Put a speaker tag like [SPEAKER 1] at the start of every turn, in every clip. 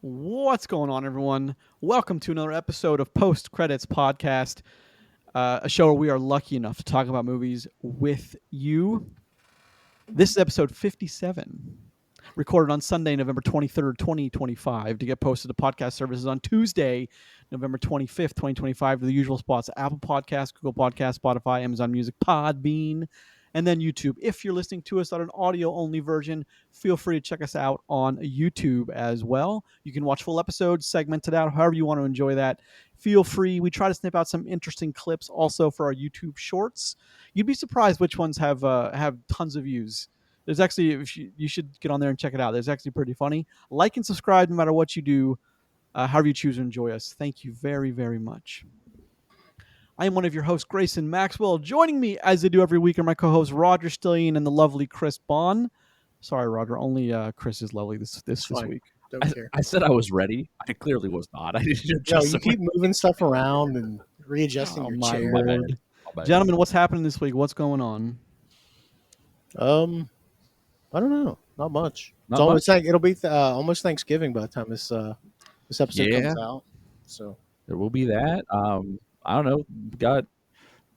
[SPEAKER 1] What's going on, everyone? Welcome to another episode of Post Credits Podcast, a show where we are lucky enough to talk about movies with you. This is episode 57, recorded on Sunday, November 23rd, 2025, to get posted to podcast services on Tuesday, November 25th, 2025, to the usual spots: Apple Podcasts, Google Podcasts, Spotify, Amazon Music, Podbean, and then YouTube. If you're listening to us on an audio-only version, feel free to check us out on YouTube as well. You can watch full episodes, segmented out, however you want to enjoy that. Feel free. We try to snip out some interesting clips also for our YouTube shorts. You'd be surprised which ones have tons of views. There's actually, if you should get on there and check it out. There's actually pretty funny. Like and subscribe no matter what you do, however you choose to enjoy us. Thank you very, very much. I am one of your hosts, Grayson Maxwell. Joining me, as I do every week, are my co-hosts Roger Stillian and the lovely Chris Bond. Sorry, Roger, only Chris is lovely this week.
[SPEAKER 2] Don't care. I said I was ready. I clearly was not. I didn't
[SPEAKER 3] No, you keep moving stuff around and readjusting your chair.
[SPEAKER 1] Lord. Gentlemen, what's happening this week? What's going on?
[SPEAKER 3] I don't know. Not much. It'll be almost Thanksgiving by the time this episode comes out. So
[SPEAKER 2] there will be that. I don't know. We got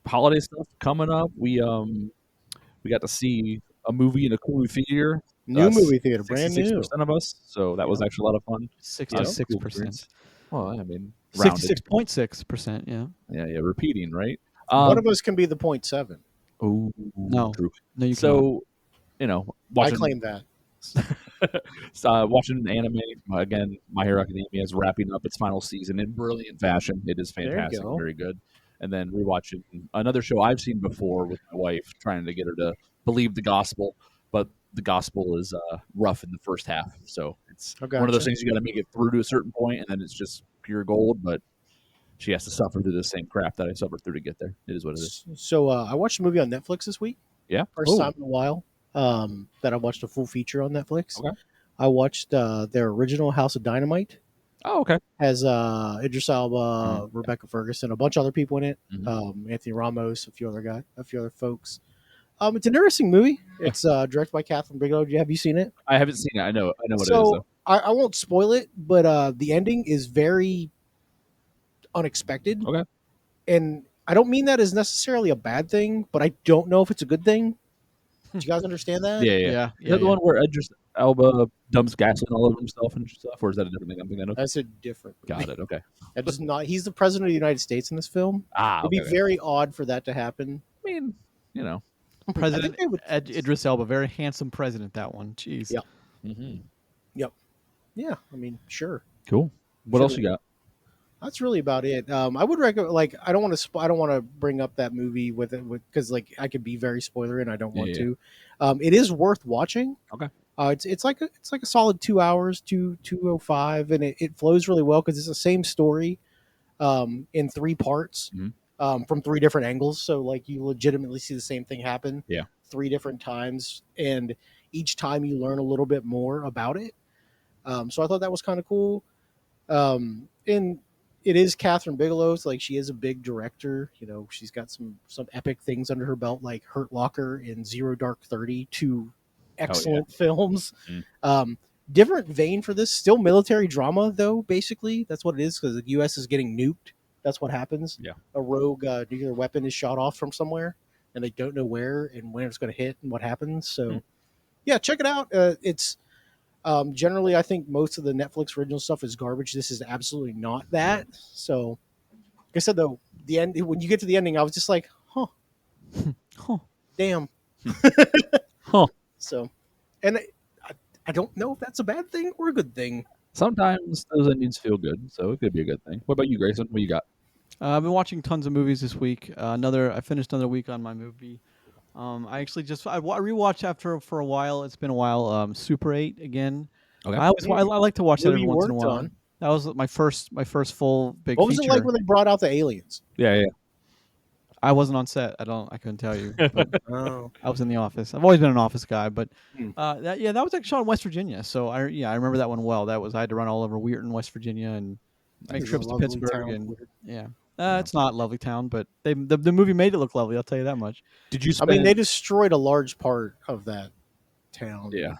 [SPEAKER 2] holiday stuff coming up. We got to see a movie in a cool movie theater.
[SPEAKER 3] New movie theater, brand new.
[SPEAKER 2] 66% of us. So that was actually a lot of fun.
[SPEAKER 1] 66%.
[SPEAKER 2] Well, I mean,
[SPEAKER 1] 66.6%. Yeah.
[SPEAKER 2] Yeah. Repeating, right?
[SPEAKER 3] One of us can be the 0.7.
[SPEAKER 2] Oh
[SPEAKER 1] no,
[SPEAKER 2] true.
[SPEAKER 1] No, you
[SPEAKER 2] so
[SPEAKER 1] can't.
[SPEAKER 3] I claim that.
[SPEAKER 2] Watching an anime again. My Hero Academia is wrapping up its final season in brilliant fashion. It is fantastic, very good. And then rewatching another show I've seen before with my wife, trying to get her to believe the gospel, but the gospel is rough in the first half. So it's one of those things you got to make it through to a certain point, and then it's just pure gold. But she has to suffer through the same crap that I suffered through to get there. It is what it is.
[SPEAKER 3] So I watched a movie on Netflix this week.
[SPEAKER 2] Yeah,
[SPEAKER 3] first time in a while that I watched a full feature on Netflix.
[SPEAKER 2] Okay.
[SPEAKER 3] I watched their original House of Dynamite.
[SPEAKER 2] Oh, okay.
[SPEAKER 3] Has Idris Elba, Rebecca Ferguson, a bunch of other people in it.
[SPEAKER 2] Mm-hmm.
[SPEAKER 3] Anthony Ramos, a few other folks. It's an interesting movie. It's directed by Catherine Bigelow. Have you seen it?
[SPEAKER 2] I haven't seen it. I know what it is.
[SPEAKER 3] So I won't spoil it, but the ending is very unexpected.
[SPEAKER 2] Okay.
[SPEAKER 3] And I don't mean that as necessarily a bad thing, but I don't know if it's a good thing. Do you guys understand that?
[SPEAKER 2] Yeah. Is that the one where Idris Elba dumps gasoline all over himself and stuff, or is that a different thing I'm thinking of?
[SPEAKER 3] That's a different movie.
[SPEAKER 2] Got it. Okay.
[SPEAKER 3] That does not. He's the president of the United States in this film. It'd be very odd for that to happen.
[SPEAKER 2] I mean,
[SPEAKER 1] President Idris Elba, very handsome president. That one. Jeez.
[SPEAKER 3] Yep.
[SPEAKER 2] Mm-hmm.
[SPEAKER 3] Yep. Yeah. I mean, sure.
[SPEAKER 2] Cool. What else you got?
[SPEAKER 3] That's really about it. I would recommend. I don't want to bring up that movie with because I could be very spoilery, and I don't want to. It is worth watching.
[SPEAKER 2] Okay.
[SPEAKER 3] It's like a solid 2 hours, 2:05, and it flows really well because it's the same story, in 3 parts, from 3 different angles. So you legitimately see the same thing happen. 3 different times, and each time you learn a little bit more about it. So I thought that was kind of cool. And it is Catherine Bigelow. So she is a big director. She's got some epic things under her belt, like Hurt Locker and Zero Dark 30, 2 excellent films. Different vein for this. Still military drama, though, basically. That's what it is, because the U.S. is getting nuked. That's what happens.
[SPEAKER 2] Yeah.
[SPEAKER 3] A rogue nuclear weapon is shot off from somewhere, and they don't know where and when it's going to hit and what happens. So, yeah, check it out. It's... generally, I think most of the Netflix original stuff is garbage. This is absolutely not that. So, like I said, though, the end, when you get to the ending, I was just like, damn. So, and I don't know if that's a bad thing or a good thing.
[SPEAKER 2] Sometimes those endings feel good, so it could be a good thing. What about you, Grayson? What you got?
[SPEAKER 1] I've been watching tons of movies this week. I finished another week on my movie. I actually I rewatched for a while. It's been a while. Super 8 again.
[SPEAKER 2] Okay.
[SPEAKER 1] I like to watch that every once in a while. That was my first full big feature.
[SPEAKER 3] What was it like when they brought out the aliens?
[SPEAKER 2] Yeah.
[SPEAKER 1] I wasn't on set. I couldn't tell you. But I was in the office. I've always been an office guy, but that was actually shot in West Virginia. So I remember that one well. I had to run all over Weirton, West Virginia, and make trips to Pittsburgh. And it's not a lovely town, but the movie made it look lovely. I'll tell you that much.
[SPEAKER 2] Did you?
[SPEAKER 3] I mean, they destroyed a large part of that town.
[SPEAKER 2] Yeah.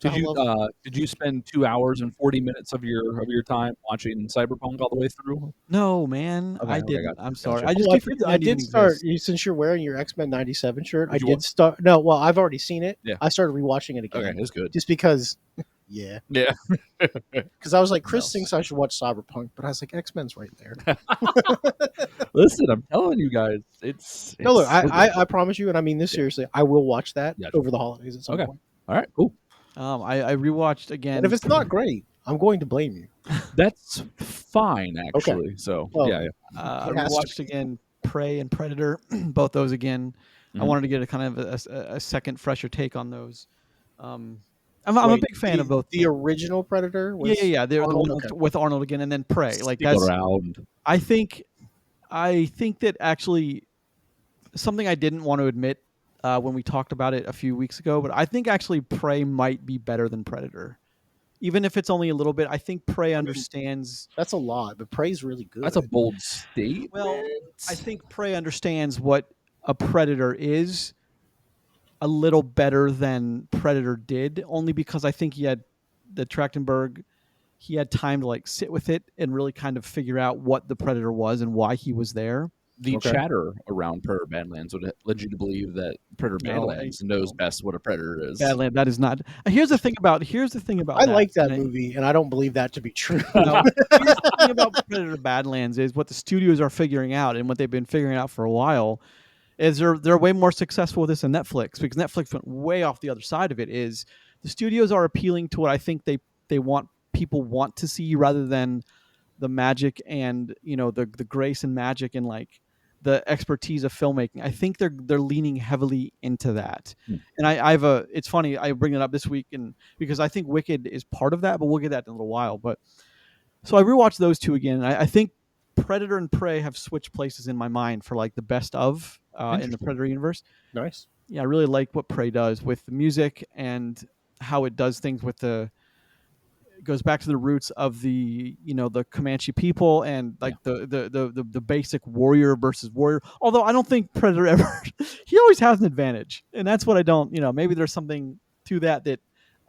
[SPEAKER 2] Did you spend 2 hours and 40 minutes of your time watching Cyberpunk all the way through?
[SPEAKER 1] No, man,
[SPEAKER 2] Okay,
[SPEAKER 1] I
[SPEAKER 2] okay,
[SPEAKER 1] didn't.
[SPEAKER 2] gotcha,
[SPEAKER 1] I'm sorry.
[SPEAKER 2] gotcha.
[SPEAKER 1] I just
[SPEAKER 3] Well,
[SPEAKER 1] keep forgetting
[SPEAKER 3] I
[SPEAKER 1] that even
[SPEAKER 3] did start
[SPEAKER 1] exists.
[SPEAKER 3] since you're wearing your X-Men '97 shirt. I
[SPEAKER 2] Did you
[SPEAKER 3] did start. No, well, I've already seen it.
[SPEAKER 2] Yeah.
[SPEAKER 3] I started rewatching it again.
[SPEAKER 2] Okay, it's good.
[SPEAKER 3] Just because. Yeah.
[SPEAKER 2] Yeah.
[SPEAKER 3] Because I was like, Chris
[SPEAKER 2] No.
[SPEAKER 3] thinks I should watch Cyberpunk, but I was like, X-Men's right there.
[SPEAKER 2] Listen, I'm telling you guys, it's
[SPEAKER 3] No, look,
[SPEAKER 2] so good.
[SPEAKER 3] I promise you, and I mean this
[SPEAKER 2] Yeah.
[SPEAKER 3] seriously. I will watch that
[SPEAKER 2] Gotcha.
[SPEAKER 3] over the holidays at some
[SPEAKER 2] Okay.
[SPEAKER 3] point.
[SPEAKER 2] All right, cool.
[SPEAKER 1] I rewatched again.
[SPEAKER 3] And if it's not great, I'm going to blame you.
[SPEAKER 2] That's fine, actually. So
[SPEAKER 3] Well,
[SPEAKER 2] yeah.
[SPEAKER 1] I
[SPEAKER 3] It has to
[SPEAKER 1] rewatched again Prey and Predator, both those again. I
[SPEAKER 2] Mhm.
[SPEAKER 1] wanted to get a kind of a second, fresher take on those. I'm a
[SPEAKER 3] Wait,
[SPEAKER 1] big fan of both.
[SPEAKER 3] The original Predator was
[SPEAKER 1] Yeah. They're the
[SPEAKER 3] Arnold?
[SPEAKER 1] one
[SPEAKER 3] Okay.
[SPEAKER 1] with Arnold again, and then Prey. Like
[SPEAKER 2] Stick
[SPEAKER 1] that's.
[SPEAKER 2] around.
[SPEAKER 1] I think that actually something I didn't want to admit when we talked about it a few weeks ago, but I think actually Prey might be better than Predator. Even if it's only a little bit, I think Prey understands.
[SPEAKER 3] That's a lot, but Prey's really good.
[SPEAKER 2] That's a bold statement.
[SPEAKER 1] Well, I think Prey understands what a Predator is a little better than Predator did, only because I think he had the Trachtenberg. He had time to like sit with it and really kind of figure out what the Predator was and why he was there.
[SPEAKER 2] The
[SPEAKER 3] Okay.
[SPEAKER 2] chatter around Predator Badlands would lead you to believe that Predator
[SPEAKER 1] No,
[SPEAKER 2] Badlands knows best what a predator is.
[SPEAKER 1] Badland, that is not. Here's the thing about.
[SPEAKER 3] I like that movie, and I don't believe that to be true.
[SPEAKER 1] No, here's the thing about Predator Badlands is what the studios are figuring out, and what they've been figuring out for a while, is they're way more successful with this than Netflix, because Netflix went way off the other side of it. Is the studios are appealing to what I think they want people want to see, rather than the magic and the grace and magic and like the expertise of filmmaking. I think they're leaning heavily into that. And it's funny I bring it up this week, and because I think Wicked is part of that, but we'll get that in a little while. But so I rewatched those two again. I think Predator and Prey have switched places in my mind for like the best of in the Predator universe.
[SPEAKER 3] Nice.
[SPEAKER 1] Yeah, I really like what Prey does with the music and how it does things with it goes back to the roots of the Comanche people and like the basic warrior versus warrior. Although I don't think Predator ever he always has an advantage, and that's what I don't. Maybe there's something to that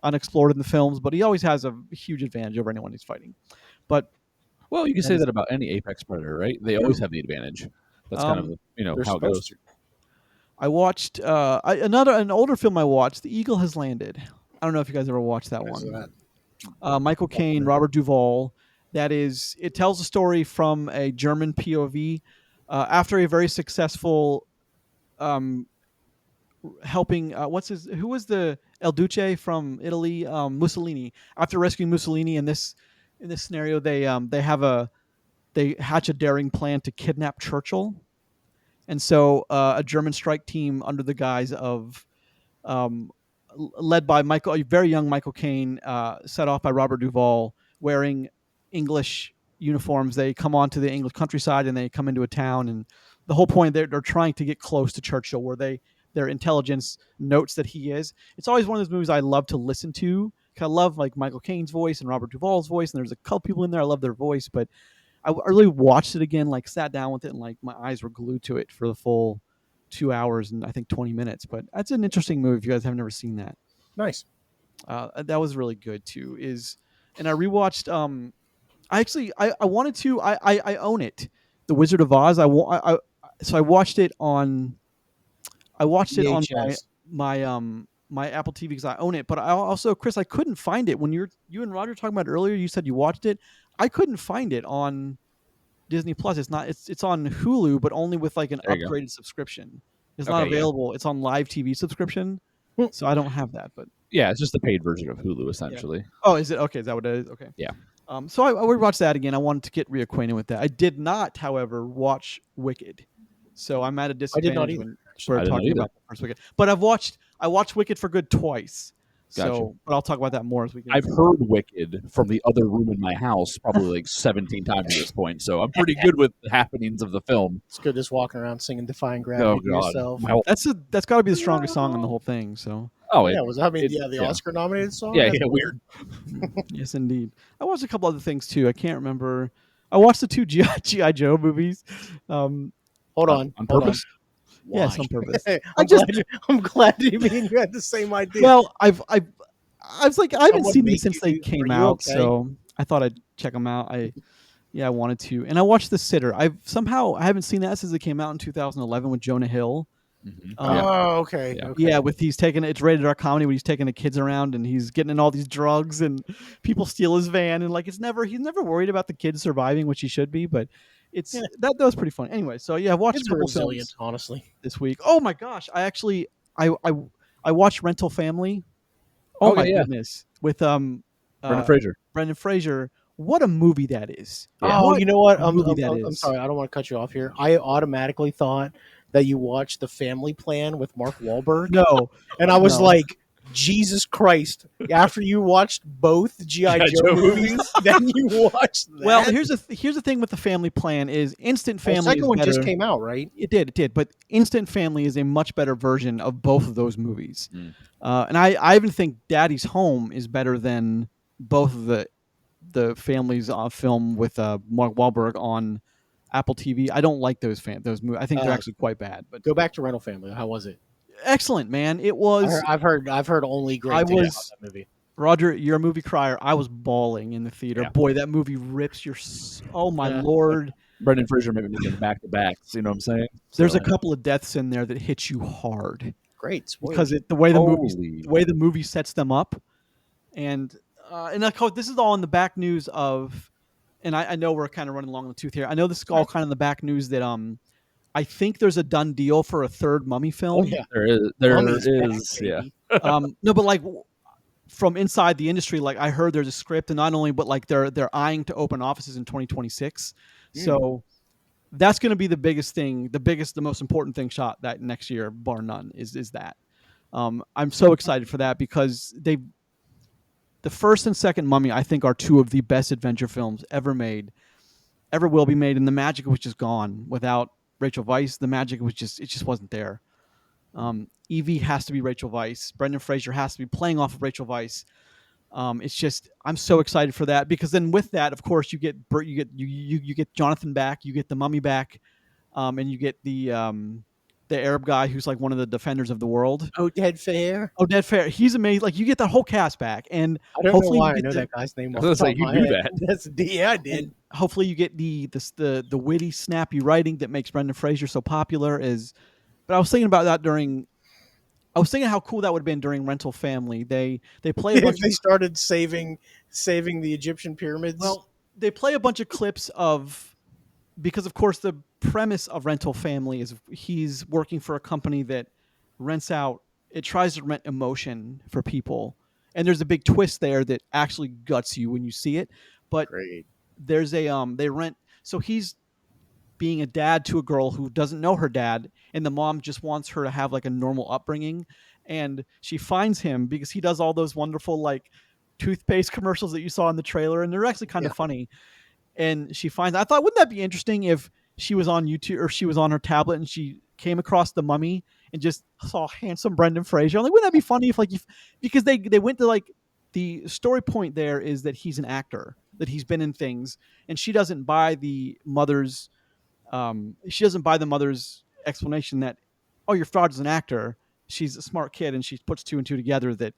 [SPEAKER 1] unexplored in the films, but he always has a huge advantage over anyone he's fighting. But
[SPEAKER 2] well, you can say that about any apex predator, right? They always have the advantage. That's kind of how it goes.
[SPEAKER 1] I watched an older film I watched, The Eagle Has Landed. I don't know if you guys ever watched that one. Michael Caine, Robert Duvall. It tells a story from a German POV after a very successful helping. Who was the El Duce from Italy? Mussolini. After rescuing Mussolini in this scenario, they hatch a daring plan to kidnap Churchill, and so a German strike team under the guise of led by a very young Michael Caine, set off by Robert Duvall, wearing English uniforms. They come onto the English countryside and they come into a town, and the whole point they're trying to get close to Churchill, where their intelligence notes that he is. It's always one of those movies I love to listen to. I love like Michael Caine's voice and Robert Duvall's voice, and there's a couple people in there I love their voice, but I really watched it again, like sat down with it, and like my eyes were glued to it for the full 2 hours and I think 20 minutes. But that's an interesting movie if you guys have never seen that.
[SPEAKER 3] Nice.
[SPEAKER 1] That was really good too. And I rewatched. I wanted to. I own it. The Wizard of Oz. So I watched it on. I watched it on my Apple TV because I own it. But I also, Chris, I couldn't find it when you and Roger were talking about it earlier. You said you watched it. I couldn't find it on Disney Plus. It's not. It's on Hulu, but only with like an upgraded subscription. It's not available. Yeah. It's on live TV subscription, so I don't have that. But
[SPEAKER 2] yeah, it's just the paid version of Hulu essentially.
[SPEAKER 1] Yeah. Oh, is it okay? Is that what it is? Okay.
[SPEAKER 2] Yeah.
[SPEAKER 1] So I rewatched that again. I wanted to get reacquainted with that. I did not, however, watch Wicked, so I'm at a disadvantage.
[SPEAKER 3] I did not either.
[SPEAKER 1] We're talking about the first Wicked, but I watched Wicked for good twice.
[SPEAKER 2] Gotcha.
[SPEAKER 1] So, but I'll talk about that more as we get.
[SPEAKER 2] I've heard Wicked from the other room in my house probably like 17 times at this point, so I'm pretty good with the happenings of the film.
[SPEAKER 3] It's good just walking around singing "Defying Gravity" to yourself.
[SPEAKER 1] That's got to be the strongest song in the whole thing. So.
[SPEAKER 3] The Oscar-nominated song.
[SPEAKER 2] Yeah, weird.
[SPEAKER 1] Yes, indeed. I watched a couple other things too. I can't remember. I watched the two G.I. Joe movies.
[SPEAKER 3] Hold on.
[SPEAKER 2] Purpose.
[SPEAKER 1] Yes, on purpose.
[SPEAKER 3] I'm glad me and you had the same idea.
[SPEAKER 1] Well, I was like, I haven't
[SPEAKER 3] Someone
[SPEAKER 1] seen them
[SPEAKER 3] make
[SPEAKER 1] since they
[SPEAKER 3] you? Are
[SPEAKER 1] came
[SPEAKER 3] you
[SPEAKER 1] out,
[SPEAKER 3] okay?
[SPEAKER 1] so I thought I'd check them out. I wanted to, and I watched The Sitter. I haven't seen that since it came out in 2011 with Jonah Hill.
[SPEAKER 2] Mm-hmm.
[SPEAKER 3] Oh, okay.
[SPEAKER 2] Yeah.
[SPEAKER 3] Okay.
[SPEAKER 1] Yeah, with it's rated R comedy when he's taking the kids around and he's getting in all these drugs and people steal his van and like he's never worried about the kids surviving, which he should be, but
[SPEAKER 3] Yeah,
[SPEAKER 1] that was pretty fun. Anyway, so yeah, I've watched a
[SPEAKER 3] kids are
[SPEAKER 1] couple
[SPEAKER 3] resilient,
[SPEAKER 1] films
[SPEAKER 3] honestly.
[SPEAKER 1] this week. Oh my gosh, I watched Rental Family. Oh my
[SPEAKER 2] Okay, yeah.
[SPEAKER 1] goodness, with
[SPEAKER 2] Brendan Fraser.
[SPEAKER 1] Brendan Fraser. What a movie that is!
[SPEAKER 2] Yeah.
[SPEAKER 3] Oh,
[SPEAKER 1] What
[SPEAKER 3] you know what?
[SPEAKER 1] a movie that is!
[SPEAKER 3] I'm sorry. I don't want to cut you off here. I automatically thought that you watched The Family Plan with Mark Wahlberg,
[SPEAKER 1] No,
[SPEAKER 3] and I was
[SPEAKER 1] no.
[SPEAKER 3] like, Jesus Christ! After you watched both GI Joe movies, then you watched that.
[SPEAKER 1] Well, here's the thing with The Family Plan is Instant
[SPEAKER 3] The
[SPEAKER 1] Family
[SPEAKER 3] second
[SPEAKER 1] is
[SPEAKER 3] one
[SPEAKER 1] better.
[SPEAKER 3] just came out, right?
[SPEAKER 1] It did, but Instant Family is a much better version of both of those movies.
[SPEAKER 2] Mm.
[SPEAKER 1] And I even think Daddy's Home is better than both of the families film with Mark Wahlberg on Apple TV. I don't like those movies. I think they're actually quite bad. But
[SPEAKER 3] Go back to Rental Family. How was it?
[SPEAKER 1] excellent, man. It was.
[SPEAKER 3] I've heard only great things about that movie.
[SPEAKER 1] Roger, you're a movie crier. I was bawling in the theater.
[SPEAKER 2] Yeah.
[SPEAKER 1] Boy, that movie rips your. Oh my lord!
[SPEAKER 2] Brendan Fraser maybe making back to backs. You know what I'm saying?
[SPEAKER 1] There's a couple of deaths in there that hit you hard.
[SPEAKER 3] Great,
[SPEAKER 1] because the way the movie sets them up, and of course this is all in the back news of, and I know we're kind of running along the tooth here. I know this is all kind of in the back news that I think there's a done deal for a third Mummy film.
[SPEAKER 3] Oh yeah,
[SPEAKER 2] there is, yeah.
[SPEAKER 1] No, but like from inside the industry, like I heard there's a script, and not only but like they're eyeing to open offices in 2026. So that's going to be the biggest thing, the most important thing shot that next year, bar none, is that. I'm so excited for that because the first and second Mummy, I think, are two of the best adventure films ever made, ever will be made, and the magic was just gone without Rachel Weisz. The magic was it just wasn't there. Evie has to be Rachel Weisz. Brendan Fraser has to be playing off of Rachel Weisz. It's just I'm so excited for that because then with that, of course, you get Jonathan back, you get the Mummy back, and you get the Arab guy who's like one of the defenders of the world.
[SPEAKER 3] Oded Fair.
[SPEAKER 1] Oded Fair. He's amazing. Like you get that whole cast back, and
[SPEAKER 3] I don't know why I know that guy's name.
[SPEAKER 2] I was like, you knew that.
[SPEAKER 3] Yeah, I did.
[SPEAKER 1] And hopefully, you get the witty, snappy writing that makes Brendan Fraser so popular. But I was thinking about that I was thinking how cool that would have been during Rental Family. They play a bunch.
[SPEAKER 3] They started saving the Egyptian pyramids.
[SPEAKER 1] Well, they play a bunch of clips because of course the premise of Rental Family is he's working for a company that tries to rent emotion for people, and there's a big twist there that actually guts you when you see it. But
[SPEAKER 3] great.
[SPEAKER 1] There's so he's being a dad to a girl who doesn't know her dad, and the mom just wants her to have like a normal upbringing, and she finds him because he does all those wonderful like toothpaste commercials that you saw in the trailer, and they're actually kind of funny. And I thought, wouldn't that be interesting if she was on YouTube or she was on her tablet and she came across the Mummy and just saw handsome Brendan Fraser? I'm like, wouldn't that be funny if because they went to like the story point there is that he's an actor, that he's been in things, and she doesn't buy the mother's explanation that, oh, your father's an actor. She's a smart kid and she puts two and two together that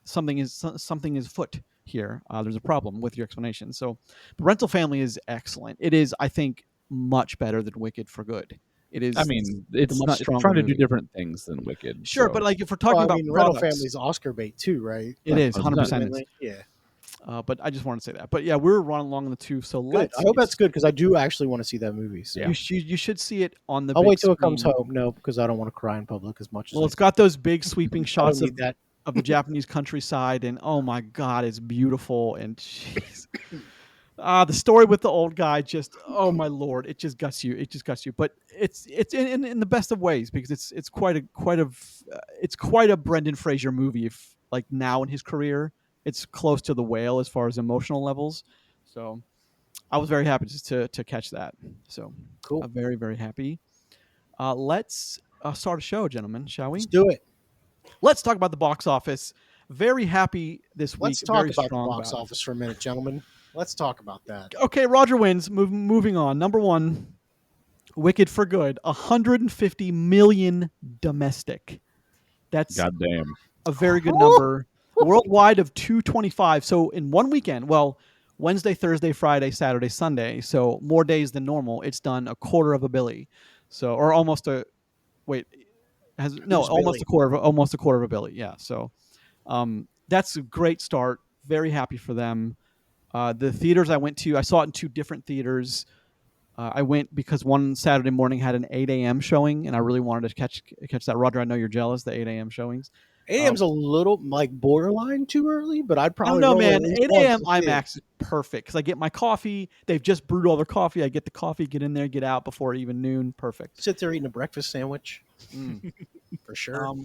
[SPEAKER 1] something is afoot here. There's a problem with your explanation. So Rental Family is excellent. It is, I think, much better than Wicked for Good. It is.
[SPEAKER 2] I mean, it's trying to do different things than Wicked.
[SPEAKER 1] Sure, but like if we're talking about
[SPEAKER 3] Rental Family's Oscar bait too, right?
[SPEAKER 1] It is 100%.
[SPEAKER 3] Yeah.
[SPEAKER 1] But I just want to say that. But yeah, we're running along the two. So
[SPEAKER 3] good. I hope that's good because I do actually want to see that movie. So.
[SPEAKER 1] Yeah. You should see it on the.
[SPEAKER 3] I'll wait till it
[SPEAKER 1] screen.
[SPEAKER 3] comes home. No, because I don't want to cry in public as much.
[SPEAKER 1] Well, it's got those big sweeping shots of
[SPEAKER 3] that.
[SPEAKER 1] Of the Japanese countryside, and oh my god, it's beautiful. And jeez. The story with the old guy, just oh my lord, it just guts you. But it's in the best of ways because it's quite a Brendan Fraser movie. If like now in his career, it's close to The Whale as far as emotional levels. So I was very happy just to catch that. So
[SPEAKER 3] cool.
[SPEAKER 1] I'm very, very happy. Let's start a show, gentlemen, shall we?
[SPEAKER 3] Let's do it.
[SPEAKER 1] Let's talk about the box office. Very happy this week.
[SPEAKER 3] Let's talk
[SPEAKER 1] very
[SPEAKER 3] about the
[SPEAKER 1] strong
[SPEAKER 3] box office for a minute, gentlemen. Let's talk about that.
[SPEAKER 1] Okay, Roger wins. Moving on. Number one, Wicked for Good. 150 million domestic. That's
[SPEAKER 2] goddamn
[SPEAKER 1] a very good number. worldwide of 225. So in one weekend, well, Wednesday, Thursday, Friday, Saturday, Sunday. So more days than normal. It's done $250 million. So or almost a wait has no
[SPEAKER 3] Who's Billy?
[SPEAKER 1] almost a quarter of a billion. Yeah. So that's a great start. Very happy for them. The theaters I went to, I saw it in two different theaters. I went because one Saturday morning had an 8 a.m. showing, and I really wanted to catch that. Roger, I know you're jealous. The 8 a.m. showings.
[SPEAKER 3] 8 a.m.'s a little like borderline too early, but I'd
[SPEAKER 1] I
[SPEAKER 3] probably
[SPEAKER 1] don't know,
[SPEAKER 3] roll it
[SPEAKER 1] man.
[SPEAKER 3] at least
[SPEAKER 1] 8
[SPEAKER 3] once
[SPEAKER 1] a.m.
[SPEAKER 3] to see it.
[SPEAKER 1] IMAX is perfect because I get my coffee. They've just brewed all their coffee. I get the coffee, get in there, get out before even noon. Perfect.
[SPEAKER 3] Sit there eating a breakfast sandwich. For sure.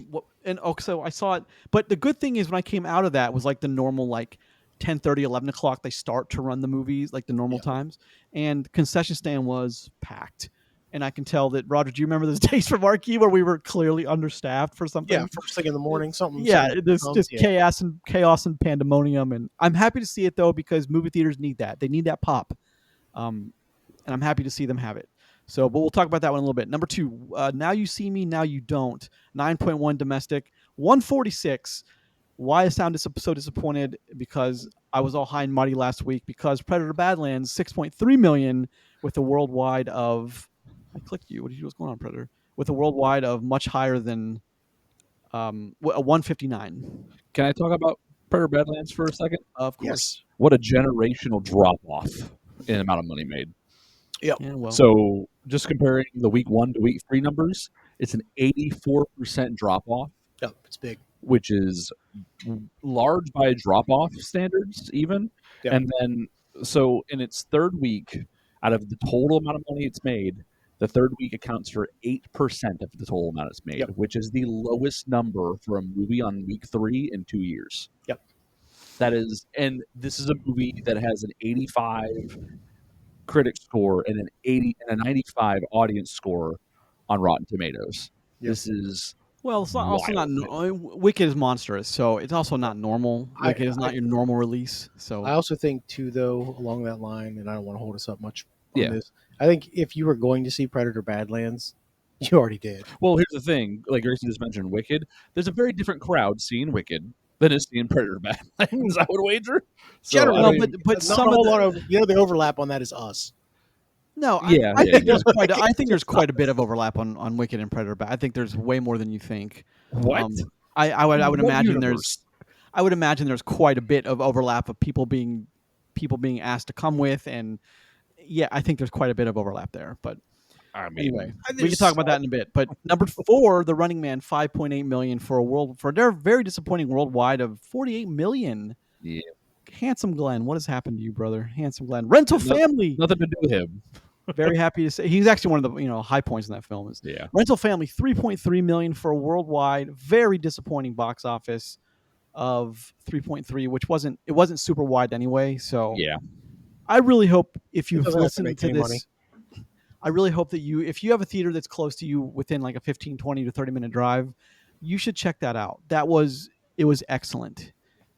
[SPEAKER 1] So I saw it, but the good thing is when I came out of that was like the normal 10:30, 11 o'clock. They start to run the movies like the normal times, and the concession stand was packed. And I can tell that Roger. Do you remember those days from Marquee where we were clearly understaffed for something?
[SPEAKER 3] Yeah, first thing in the morning, something.
[SPEAKER 1] There's just chaos and pandemonium, and I'm happy to see it though because movie theaters need that. They need that pop, and I'm happy to see them have it. So, but we'll talk about that one a little bit. Number 2, Now You See Me, Now You Don't. 9.1 domestic, 146. Why I sound so disappointed? Because I was all high and mighty last week because Predator Badlands 6.3 million with a worldwide of. I clicked you. What did you? What's going on, Predator? With a worldwide of much higher than a 159.
[SPEAKER 2] Can I talk about Predator Badlands for a second?
[SPEAKER 1] Of course.
[SPEAKER 3] Yes.
[SPEAKER 2] What a generational drop off in amount of money made.
[SPEAKER 3] Yep.
[SPEAKER 1] Yeah, well.
[SPEAKER 2] So just comparing the week 1 to week 3 numbers, it's an 84% drop off.
[SPEAKER 3] Yep, it's big.
[SPEAKER 2] Which is large by drop off standards, even.
[SPEAKER 3] Yep.
[SPEAKER 2] And then, so in its third week, out of the total amount of money it's made, the third week accounts for 8% of the total amount it's made, which is the lowest number for a movie on week 3 in 2 years.
[SPEAKER 3] Yep.
[SPEAKER 2] That is, and this is a movie that has an 85 critic score and an 80 and a 95 audience score on Rotten Tomatoes.
[SPEAKER 3] Yep.
[SPEAKER 2] This is
[SPEAKER 1] Well, it's not, also not. Wicked is monstrous, so it's also not normal. Wicked is not your normal release. So
[SPEAKER 3] I also think too, though, along that line, and I don't want to hold us up much on this. I think if you were going to see Predator Badlands, you already did.
[SPEAKER 2] Well, here's the thing: like Gracie just mentioned, Wicked. There's a very different crowd seeing Wicked than is seeing Predator Badlands. I would wager.
[SPEAKER 3] So, generally, but some of the overlap on that is us.
[SPEAKER 1] No, I think there's quite a bit of overlap on Wicked and Predator, but I think there's way more than you think.
[SPEAKER 2] What?
[SPEAKER 1] I would imagine I would imagine there's quite a bit of overlap of people being asked to come with, and I think there's quite a bit of overlap there. But anyway, we can talk about that in a bit. But number 4, The Running Man, 5.8 million for their very disappointing worldwide of 48 million.
[SPEAKER 2] Yeah.
[SPEAKER 1] Handsome Glenn, what has happened to you, brother? Handsome Glenn, Rental Family.
[SPEAKER 2] Nothing to do with him.
[SPEAKER 1] Very happy to say he's actually one of the high points in that film. Is Rental Family, 3.3 million for a worldwide, very disappointing box office of 3.3, which wasn't super wide anyway. So I really hope if you've listened to this, I really hope that if you have a theater that's close to you within like a 15, 20 to 30 minute drive, you should check that out. It was excellent.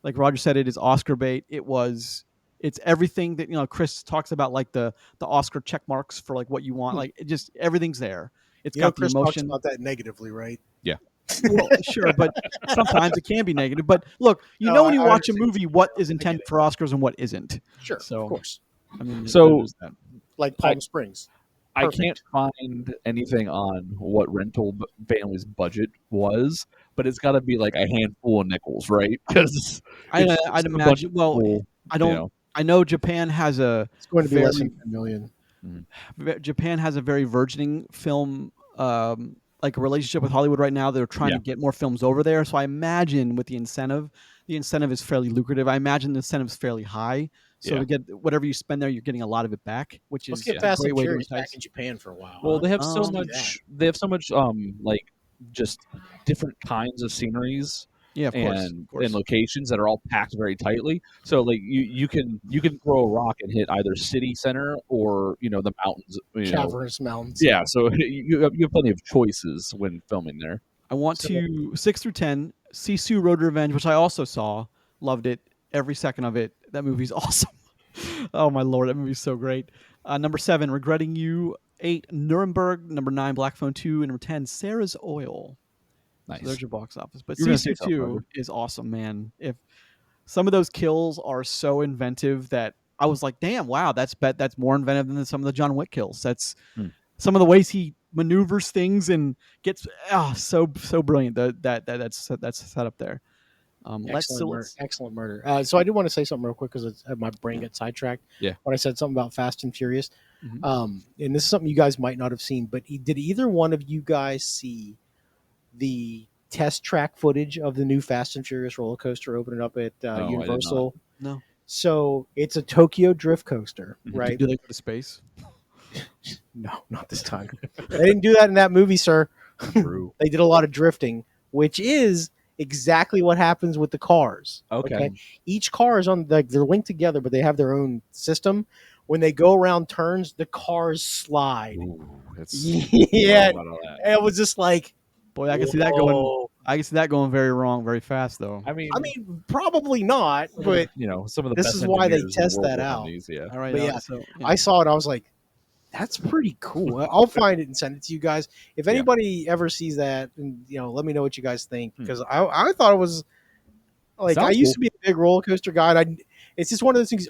[SPEAKER 1] Like Roger said, it is Oscar bait. It's everything that Chris talks about, like the Oscar check marks for like what you want. Like it just everything's there. It's got
[SPEAKER 3] Chris
[SPEAKER 1] the emotion.
[SPEAKER 3] talks about that negatively, right?
[SPEAKER 2] Yeah.
[SPEAKER 1] Well, sure, but sometimes it can be negative. But look, when you watch a movie, what is intended for Oscars and what isn't.
[SPEAKER 3] Sure,
[SPEAKER 1] so,
[SPEAKER 3] of course.
[SPEAKER 1] I mean,
[SPEAKER 3] like Palm Springs.
[SPEAKER 2] Perfect. I can't find anything on what Rental Family's budget was, but it's got to be like a handful of nickels, right? Because
[SPEAKER 1] I'd imagine. Well, I don't. I know Japan has a.
[SPEAKER 3] It's going to be less than 10 million.
[SPEAKER 1] Japan has a very burgeoning film, like a relationship with Hollywood right now. They're trying to get more films over there. So I imagine with the incentive is fairly lucrative. I imagine the incentive is fairly high. So to get whatever you spend there, you're getting a lot of it back, which is
[SPEAKER 3] a
[SPEAKER 1] Fast
[SPEAKER 3] and Furious back in Japan for a while.
[SPEAKER 2] Well, they have so much. They have so much, like just different kinds of sceneries.
[SPEAKER 1] Yeah, of course.
[SPEAKER 2] And locations that are all packed very tightly. So like you can throw a rock and hit either city center or the mountains.
[SPEAKER 3] Cavernous mountains.
[SPEAKER 2] Yeah, so you have plenty of choices when filming there.
[SPEAKER 1] I want to 6 through 10. Sisu Road Revenge, which I also saw, loved it, every second of it. That movie's awesome. Oh my lord, that movie's so great. Number 7, Regretting You. 8, Nuremberg. Number 9, Black Phone 2. And number 10, Sarah's Oil.
[SPEAKER 2] Nice.
[SPEAKER 1] So there's your box office. But
[SPEAKER 2] You were gonna
[SPEAKER 1] Season
[SPEAKER 2] say something,
[SPEAKER 1] 2
[SPEAKER 2] Roger.
[SPEAKER 1] is awesome, man. If some of those kills are so inventive that I was like, damn, wow, that's more inventive than some of the John Wick kills. That's some of the ways he maneuvers things and gets so brilliant. That's set up there.
[SPEAKER 3] Excellent murder. So I do want to say something real quick because my brain got sidetracked.
[SPEAKER 2] Yeah.
[SPEAKER 3] When I said something about Fast and Furious,
[SPEAKER 1] Mm-hmm.
[SPEAKER 3] and this is something you guys might not have seen, but did either one of you guys see the test track footage of the new Fast and Furious roller coaster opening up at
[SPEAKER 2] No,
[SPEAKER 3] Universal?
[SPEAKER 1] No.
[SPEAKER 3] So it's a Tokyo drift coaster, right?
[SPEAKER 1] Do they go to space?
[SPEAKER 3] No, not this time. They didn't do that in that movie, sir.
[SPEAKER 2] True.
[SPEAKER 3] They did a lot of drifting, which is exactly what happens with the cars.
[SPEAKER 2] Okay.
[SPEAKER 3] Each car is on they're linked together, but they have their own system. When they go around turns, the cars slide.
[SPEAKER 2] Ooh,
[SPEAKER 3] Yeah, it was just like,
[SPEAKER 1] boy, I can see that going. I can see that going very wrong, very fast, though.
[SPEAKER 2] I mean,
[SPEAKER 3] probably not, but
[SPEAKER 2] some of the
[SPEAKER 3] this
[SPEAKER 2] best
[SPEAKER 3] is why they
[SPEAKER 2] engineers in the
[SPEAKER 3] test
[SPEAKER 2] world
[SPEAKER 3] that
[SPEAKER 2] work on
[SPEAKER 3] out.
[SPEAKER 2] these, yeah.
[SPEAKER 1] All right,
[SPEAKER 3] But yeah,
[SPEAKER 1] so
[SPEAKER 3] I saw it. I was like, that's pretty cool. I'll find it and send it to you guys. If anybody ever sees that, and let me know what you guys think, because I thought it was like, I used to be a big roller coaster guy. And it's just one of those things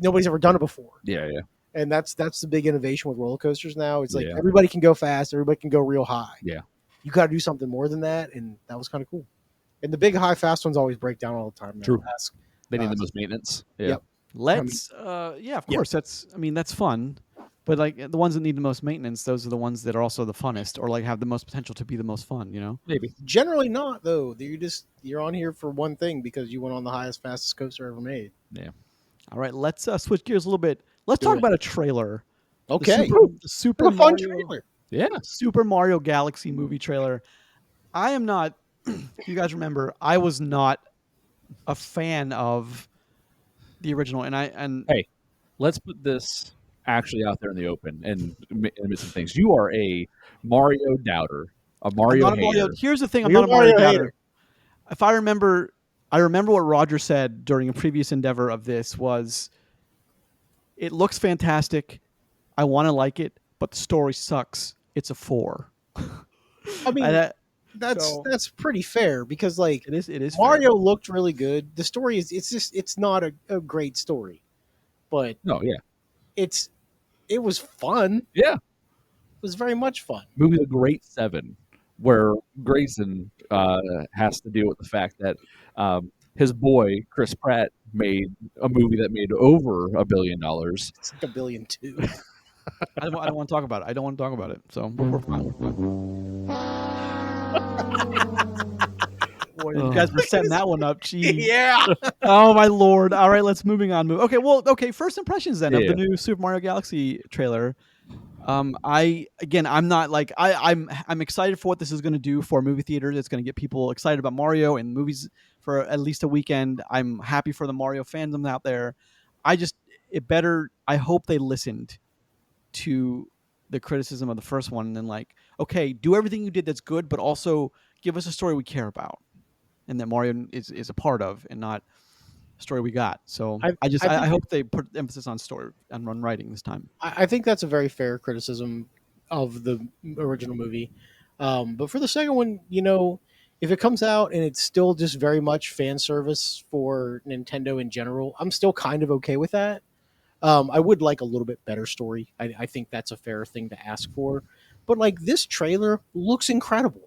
[SPEAKER 3] nobody's ever done it before.
[SPEAKER 2] Yeah.
[SPEAKER 3] And that's the big innovation with roller coasters now. It's like everybody can go fast, everybody can go real high.
[SPEAKER 2] Yeah,
[SPEAKER 3] you got to do something more than that, and that was kind of cool. And the big, high, fast ones always break down all the time.
[SPEAKER 2] True. They need the most maintenance. Yeah.
[SPEAKER 3] Yep.
[SPEAKER 1] Of course, that's fun. But like the ones that need the most maintenance, those are the ones that are also the funnest, or like have the most potential to be the most fun.
[SPEAKER 2] Maybe.
[SPEAKER 3] Generally not, though. You're on here for one thing because you went on the highest, fastest coaster ever made.
[SPEAKER 2] Yeah.
[SPEAKER 1] All right, let's switch gears a little bit. Let's talk about a trailer.
[SPEAKER 3] Okay.
[SPEAKER 1] The Super
[SPEAKER 3] fun
[SPEAKER 1] Mario
[SPEAKER 3] trailer.
[SPEAKER 2] Yeah.
[SPEAKER 1] Super Mario Galaxy movie trailer. I am not. You guys remember? I was not a fan of the original, and
[SPEAKER 2] hey, let's put this actually out there in the open and admit some things. You are a Mario doubter, a Mario hater.
[SPEAKER 1] Here's the thing: I'm not a Mario doubter. If I remember what Roger said during a previous endeavor of this was, it looks fantastic. I want to like it, but the story sucks. It's a 4.
[SPEAKER 3] I mean, that's pretty fair because like
[SPEAKER 1] it is.
[SPEAKER 3] Mario looked really good. The story it's not a great story, but it was fun.
[SPEAKER 2] Yeah,
[SPEAKER 3] it was very much fun.
[SPEAKER 2] Movie The Great 7, where Grayson has to deal with the fact that his boy Chris Pratt made a movie that made over $1 billion.
[SPEAKER 3] It's like $1.2 billion.
[SPEAKER 1] I don't want to talk about it. I don't want to talk about it. So we're fine. Boy, you guys were setting that one up. Jeez.
[SPEAKER 3] Yeah.
[SPEAKER 1] Oh my lord. All right, let's moving on. Okay. First impressions then of the new Super Mario Galaxy trailer. I'm not like I'm excited for what this is going to do for movie theaters. It's going to get people excited about Mario and movies for at least a weekend. I'm happy for the Mario fandom out there. I hope they listened to the criticism of the first one and then like, okay, do everything you did that's good, but also give us a story we care about and that Mario is a part of and not a story we got. So I hope they put emphasis on story and on writing this time.
[SPEAKER 3] I think that's a very fair criticism of the original movie. But for the second one, if it comes out and it's still just very much fan service for Nintendo in general, I'm still kind of okay with that. I would like a little bit better story. I think that's a fair thing to ask for. But like this trailer looks incredible.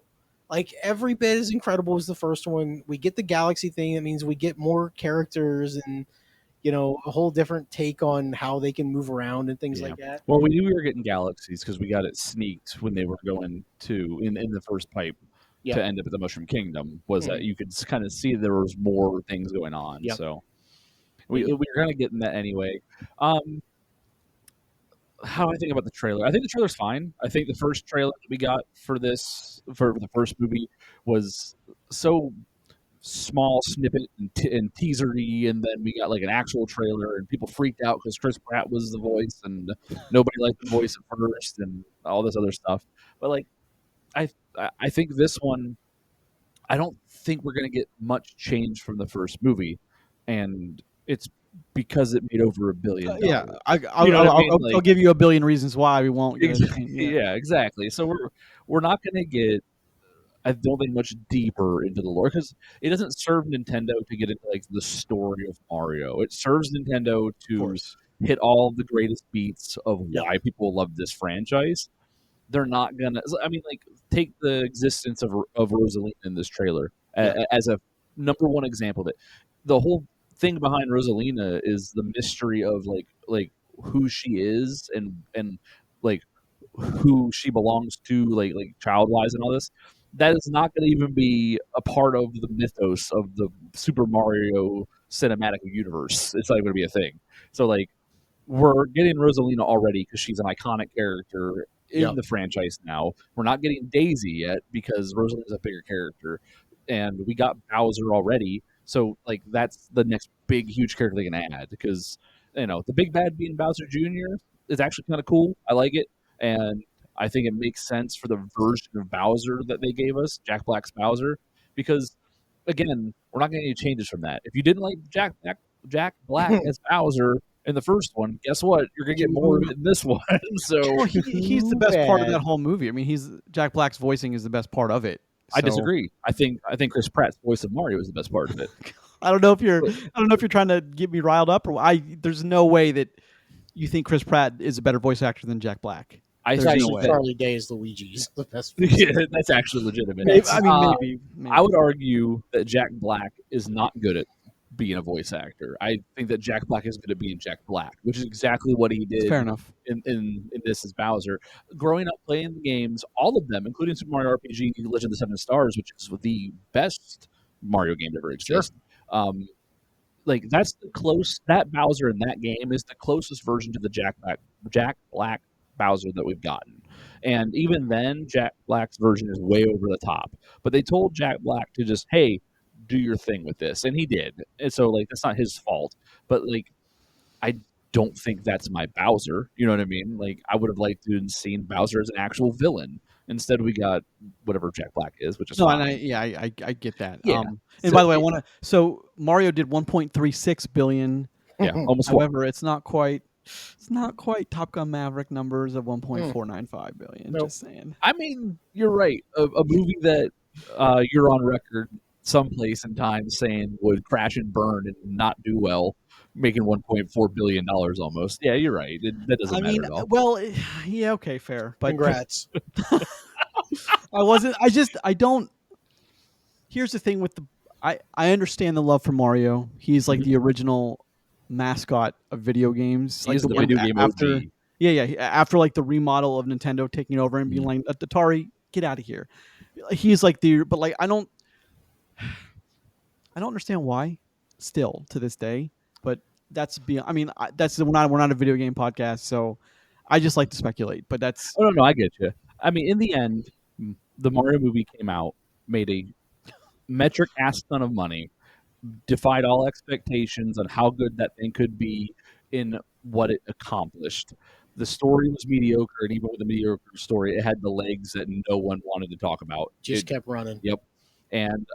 [SPEAKER 3] Like every bit as incredible as the first one. We get the galaxy thing. That means we get more characters and a whole different take on how they can move around and things like that.
[SPEAKER 2] Well, we knew we were getting galaxies because we got it sneaked when they were going to in the first pipe to end up at the Mushroom Kingdom. Was that you could kind of see there was more things going on. Yep. So we were kind of getting that anyway. How I think about the trailer? I think the trailer's fine. I think the first trailer that we got for the first movie was so small snippet and teasery, and then we got like an actual trailer, and people freaked out because Chris Pratt was the voice, and nobody liked the voice at first, and all this other stuff. But like, I think this one, I don't think we're gonna get much change from the first movie, and it's because it made over $1 billion.
[SPEAKER 1] Yeah, I'll give you a billion reasons why we won't.
[SPEAKER 2] Yeah, exactly. So we're not going to get I don't think much deeper into the lore because it doesn't serve Nintendo to get into like the story of Mario. It serves Nintendo
[SPEAKER 1] Of
[SPEAKER 2] to
[SPEAKER 1] course.
[SPEAKER 2] hit all the greatest beats of
[SPEAKER 3] Yeah.
[SPEAKER 2] why people love this franchise. They're not gonna. I mean, like take the existence of Rosalina in this trailer as a number one example of it. The whole thing behind Rosalina is the mystery of like who she is and like who she belongs to, like child wise and all this. That is not going to even be a part of the mythos of the Super Mario cinematic universe. It's not going to be a thing. So like we're getting Rosalina already because she's an iconic character in the franchise now. We're not getting Daisy yet because Rosalina's a bigger character, and we got Bowser already. So like that's the next big huge character they can add because the big bad being Bowser Jr. is actually kind of cool. I like it, and I think it makes sense for the version of Bowser that they gave us, Jack Black's Bowser, because again, we're not getting any changes from that. If you didn't like Jack Black as Bowser in the first one, guess what? You're gonna get more of it in this one. So
[SPEAKER 1] Well, he's the best part of that whole movie. I mean, Jack Black's voicing is the best part of it.
[SPEAKER 2] I disagree. I think Chris Pratt's voice of Mario is the best part of it.
[SPEAKER 1] I don't know if you're trying to get me riled up, or there's no way that you think Chris Pratt is a better voice actor than Jack Black.
[SPEAKER 2] I
[SPEAKER 1] There's
[SPEAKER 2] think
[SPEAKER 1] no way.
[SPEAKER 3] Charlie Day is Luigi's the best.
[SPEAKER 2] Yeah, that's actually legitimate.
[SPEAKER 1] Maybe.
[SPEAKER 2] I would argue that Jack Black is not good at being a voice actor. I think that Jack Black is good at being Jack Black, which is exactly what he did.
[SPEAKER 1] Fair enough.
[SPEAKER 2] In this as Bowser, growing up playing the games, all of them, including Super Mario RPG, Legend of the Seven Stars, which is the best Mario game to ever exist.
[SPEAKER 3] Sure.
[SPEAKER 2] Like that's that Bowser in that game is the closest version to the Jack Black Bowser that we've gotten. And even then, Jack Black's version is way over the top. But they told Jack Black to just, hey, do your thing with this. And he did. And so, like, that's not his fault. But, like, I don't think that's my Bowser. You know what I mean? Like, I would have liked to have seen Bowser as an actual villain. Instead, we got whatever Jack Black is, which is fine.
[SPEAKER 1] I get that.
[SPEAKER 2] Yeah.
[SPEAKER 1] And by the way, so Mario did 1.36 billion.
[SPEAKER 2] Yeah, almost.
[SPEAKER 1] However, it's not quite Top Gun Maverick numbers of 1.495 billion.
[SPEAKER 3] Nope.
[SPEAKER 1] Just saying.
[SPEAKER 2] I mean, you're right. A movie that you're on record someplace in time saying would crash and burn and not do well, making $1.4 billion almost. Yeah, you're right. That doesn't matter at all.
[SPEAKER 1] Well, yeah, okay, fair. But
[SPEAKER 3] Congrats.
[SPEAKER 1] I don't. Here's the thing with I understand the love for Mario. He's like the original mascot of video games.
[SPEAKER 2] He's
[SPEAKER 1] like
[SPEAKER 2] the video game
[SPEAKER 1] after,
[SPEAKER 2] OG.
[SPEAKER 1] Yeah. After like the remodel of Nintendo taking over and being like, Atari, get out of here. He's like but like I don't understand why still to this day. But that's beyond. I mean, we're not a video game podcast, so I just like to speculate. But that's.
[SPEAKER 2] Oh no, I get you. I mean, in the end, the Mario movie came out, made a metric ass ton of money, defied all expectations on how good that thing could be in what it accomplished. The story was mediocre, and even with the mediocre story, it had the legs that no one wanted to talk about.
[SPEAKER 3] Just kept running.
[SPEAKER 2] Yep. And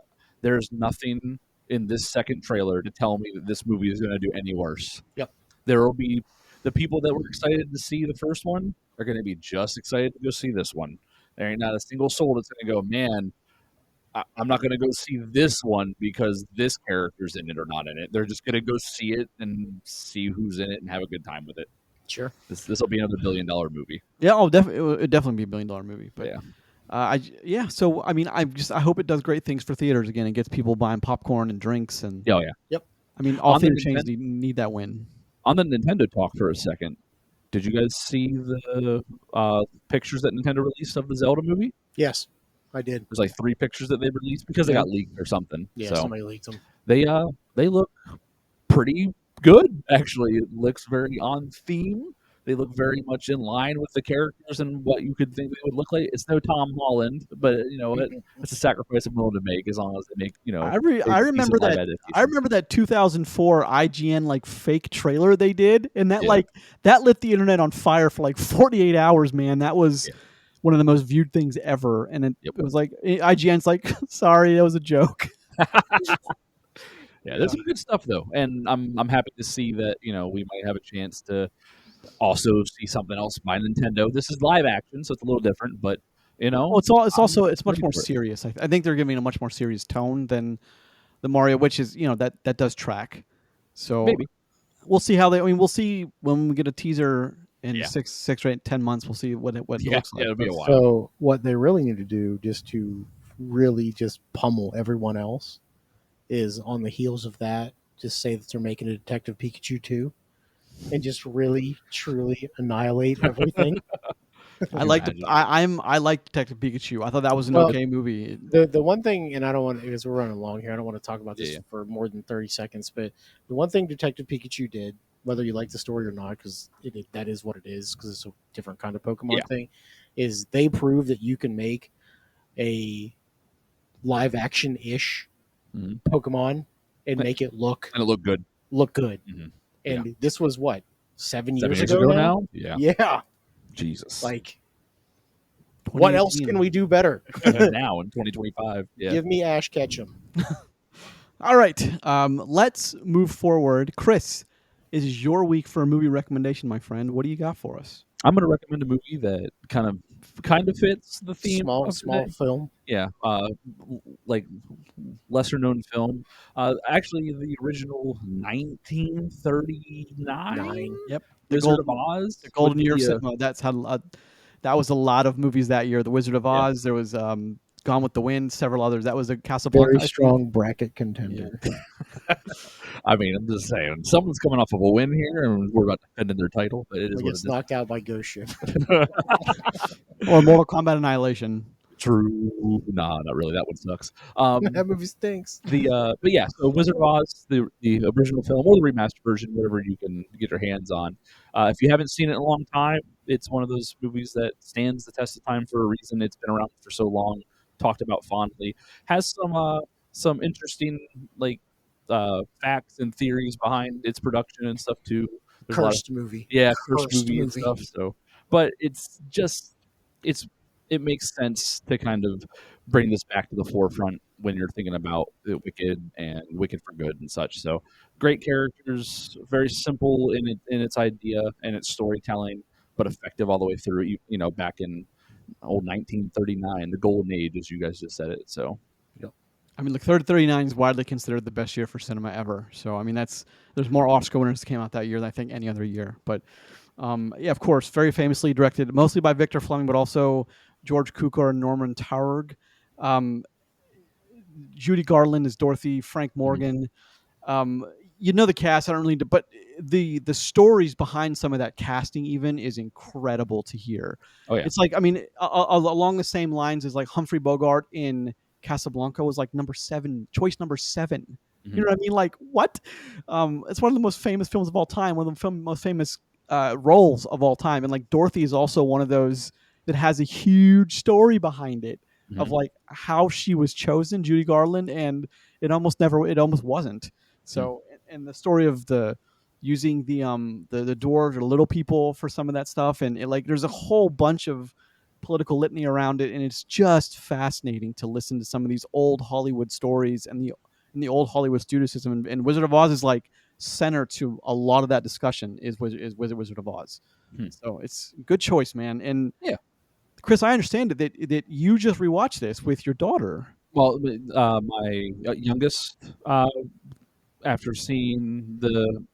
[SPEAKER 2] there's nothing in this second trailer to tell me that this movie is going to do any worse.
[SPEAKER 3] Yep.
[SPEAKER 2] There will be the people that were excited to see the first one are going to be just excited to go see this one. There ain't not a single soul that's going to go, man, I'm not going to go see this one because this character's in it or not in it. They're just going to go see it and see who's in it and have a good time with it.
[SPEAKER 3] Sure.
[SPEAKER 2] This will be another $1 billion movie.
[SPEAKER 1] Yeah, it'll definitely be $1 billion movie. But
[SPEAKER 2] yeah.
[SPEAKER 1] So I mean, I hope it does great things for theaters again and gets people buying popcorn and drinks and.
[SPEAKER 2] Oh yeah.
[SPEAKER 3] Yep.
[SPEAKER 1] I mean, all theater chains need that win.
[SPEAKER 2] On the Nintendo talk for a second, did you guys see the pictures that Nintendo released of the Zelda movie?
[SPEAKER 3] Yes, I did.
[SPEAKER 2] There's like 3 pictures that they released because they got leaked or something.
[SPEAKER 3] Yeah,
[SPEAKER 2] so
[SPEAKER 3] somebody leaked them.
[SPEAKER 2] They look pretty good, actually. It looks very on theme. They look very much in line with the characters and what you could think they would look like. It's no Tom Holland, but it's a sacrifice I'm willing to make as long as they make
[SPEAKER 1] I remember that 2004 IGN like fake trailer they did, and that that lit the internet on fire for like 48 hours. Man, that was one of the most viewed things ever, and it was like IGN's like, sorry, that was a joke.
[SPEAKER 2] Yeah, there's some good stuff though, and I'm happy to see that we might have a chance to also see something else by Nintendo. This is live action, so it's a little different, but You know,
[SPEAKER 1] Well, it's much
[SPEAKER 2] ready
[SPEAKER 1] more
[SPEAKER 2] for it.
[SPEAKER 1] serious. I think they're giving a much more serious tone than the Mario, which is that does track. So
[SPEAKER 2] Maybe.
[SPEAKER 1] we'll see how they. I mean, we'll see when we get a teaser in
[SPEAKER 2] Yeah.
[SPEAKER 1] 6 or 10 months. We'll see what it looks like.
[SPEAKER 2] It'll be a while.
[SPEAKER 3] So what they really need to do, just to really just pummel everyone else, is on the heels of that, just say that they're making a Detective Pikachu 2 and just really truly annihilate everything.
[SPEAKER 1] I like Detective Pikachu. I thought that was an
[SPEAKER 3] Well,
[SPEAKER 1] okay movie.
[SPEAKER 3] The one thing, and I don't want, because we're running long here, I don't want to talk about this
[SPEAKER 2] Yeah.
[SPEAKER 3] for more than 30 seconds, but the one thing Detective Pikachu did, whether you like the story or not, because that is what it is, because it's a different kind of Pokemon thing, is they prove that you can make a live action ish
[SPEAKER 2] Mhm.
[SPEAKER 3] Pokemon and make it look
[SPEAKER 2] And it looked good. Mhm.
[SPEAKER 3] And this was what, 7
[SPEAKER 2] 7
[SPEAKER 3] years
[SPEAKER 2] years
[SPEAKER 3] ago
[SPEAKER 2] ago
[SPEAKER 3] now?
[SPEAKER 2] now? Yeah.
[SPEAKER 3] Yeah.
[SPEAKER 2] Jesus.
[SPEAKER 3] Like, what else
[SPEAKER 1] 2018.
[SPEAKER 3] can we do better?
[SPEAKER 2] Now in 2025. Yeah.
[SPEAKER 3] Give me Ash Ketchum.
[SPEAKER 1] All right, let's move forward. Chris, it is your week for a movie recommendation, my friend. What do you got for us?
[SPEAKER 2] I'm going to recommend a movie that kind of fits the theme of
[SPEAKER 3] Small
[SPEAKER 2] today.
[SPEAKER 3] film.
[SPEAKER 2] Yeah, like lesser known film. Actually, the original 1939
[SPEAKER 3] 9.
[SPEAKER 1] Yep,
[SPEAKER 2] Wizard of Oz.
[SPEAKER 1] the golden
[SPEAKER 2] with
[SPEAKER 1] year of
[SPEAKER 2] the,
[SPEAKER 1] cinema. That was a lot of movies that year. The Wizard of
[SPEAKER 2] Yeah.
[SPEAKER 1] Oz. There was Gone with the Wind. Several others. That was a Casablanca.
[SPEAKER 3] Very
[SPEAKER 1] I think.
[SPEAKER 3] strong bracket contender.
[SPEAKER 2] I mean, I'm just saying, someone's coming off of a win here, and we're about defending their title. But it is
[SPEAKER 3] Like
[SPEAKER 2] what
[SPEAKER 3] gets
[SPEAKER 2] it is.
[SPEAKER 3] knocked out by Ghost Ship.
[SPEAKER 1] Or Mortal Kombat Annihilation.
[SPEAKER 2] True. Nah, not really. That one sucks.
[SPEAKER 3] That movie stinks.
[SPEAKER 2] But yeah, so Wizard of Oz, the original film or the remastered version, whatever you can get your hands on. If you haven't seen it in a long time, it's one of those movies that stands the test of time for a reason. It's been around for so long, talked about fondly. Has some interesting facts and theories behind its production and stuff too. There's a lot of
[SPEAKER 3] Cursed movie.
[SPEAKER 2] cursed movie and stuff. So, but it's just it's it makes sense to kind of bring this back to the forefront when you're thinking about Wicked and Wicked for Good and such. So, great characters, very simple in its idea and its storytelling, but effective all the way through. Back in old 1939, the golden age, as you guys just said it. So,
[SPEAKER 1] I mean, look, 39 is widely considered the best year for cinema ever. So, I mean, there's more Oscar winners that came out that year than I think any other year. But yeah, of course, very famously directed mostly by Victor Fleming, but also George Cukor and Norman Taurog. Judy Garland is Dorothy. Frank Morgan. The cast. I don't really, but the stories behind some of that casting even is incredible to hear.
[SPEAKER 2] oh yeah,
[SPEAKER 1] It's like, I mean, along the same lines as like Humphrey Bogart in Casablanca was like choice number 7. You know what I mean? Like, what? It's one of the most famous films of all time. One of the most famous roles of all time. And like Dorothy is also one of those that has a huge story behind it of like how she was chosen, Judy Garland, and it almost wasn't. So, and the story of using the dwarves or little people for some of that stuff, and there's a whole bunch of political litany around it, and it's just fascinating to listen to some of these old Hollywood stories and the old Hollywood studiosism. And Wizard of Oz is like center to a lot of that discussion. Is Wizard of Oz. So it's a good choice, man. And
[SPEAKER 2] yeah.
[SPEAKER 1] Chris, I understand that you just rewatched this with your daughter.
[SPEAKER 2] Well, my youngest, after seeing the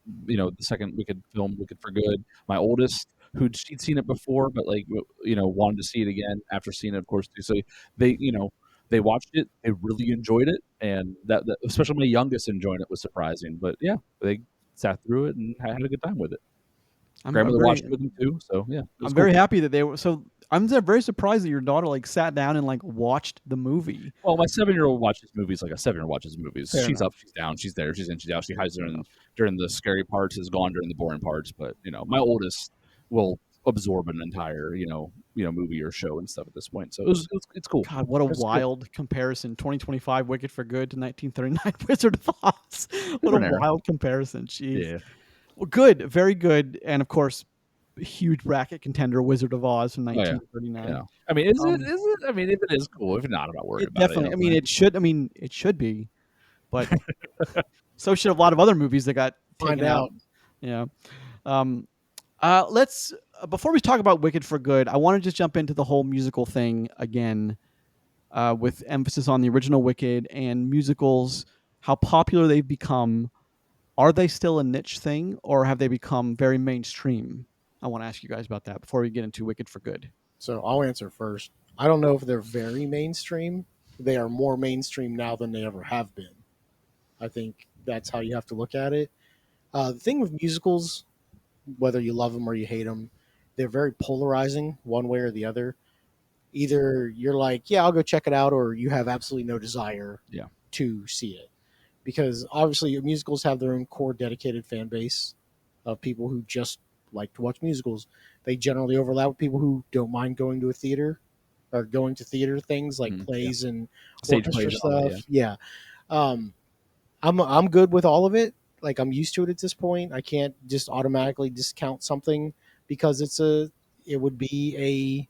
[SPEAKER 2] second Wicked film, Wicked for Good, my oldest, she'd seen it before, but wanted to see it again after seeing it, of course, too. So they watched it, they really enjoyed it, and that especially my youngest enjoying it was surprising. But yeah, they sat through it and had a good time with it. Grandmother watched it with them too, so yeah,
[SPEAKER 1] I'm very happy that they were. So I'm very surprised that your daughter sat down and watched the movie.
[SPEAKER 2] Well, my 7-year-old watches movies like a 7-year-old watches movies.
[SPEAKER 1] Fair
[SPEAKER 2] She's
[SPEAKER 1] enough.
[SPEAKER 2] up, she's down, she's there, she's in, she's out. She hides during the scary parts, is gone during the boring parts. But my oldest will absorb an entire movie or show and stuff at this point. So it's cool.
[SPEAKER 1] God, what a wild comparison! 2025 Wicked for Good to 1939 Wizard of Oz. What a wild comparison! Jeez.
[SPEAKER 2] Yeah.
[SPEAKER 1] Well, good, very good, and of course, huge bracket contender Wizard of Oz from 1939.
[SPEAKER 2] Yeah. I mean, is it? I mean, if it is cool, if not, I'm not worried about
[SPEAKER 1] definitely.
[SPEAKER 2] it.
[SPEAKER 1] I mean, it should. I mean, it should be, but so should a lot of other movies that got taken out. Yeah. Let's before we talk about Wicked for Good, I want to just jump into the whole musical thing again, with emphasis on the original Wicked and musicals, how popular they've become. Are they still a niche thing, or have they become very mainstream? I want to ask you guys about that before we get into Wicked for Good.
[SPEAKER 3] So I'll answer first. I don't know if they're very mainstream. They are more mainstream now than they ever have been. I think that's how you have to look at it. The thing with musicals, whether you love them or you hate them, they're very polarizing one way or the other. Either you're like, yeah, I'll go check it out, or you have absolutely no desire
[SPEAKER 2] Yeah.
[SPEAKER 3] to see it. Because obviously, musicals have their own core dedicated fan base of people who just like to watch musicals. They generally overlap with people who don't mind going to a theater or going to theater things like plays and
[SPEAKER 2] Stage
[SPEAKER 3] orchestra
[SPEAKER 2] plays and all
[SPEAKER 3] stuff.
[SPEAKER 2] that,
[SPEAKER 3] Yeah. I'm good with all of it. Like I'm used to it at this point. I can't just automatically discount something because it would be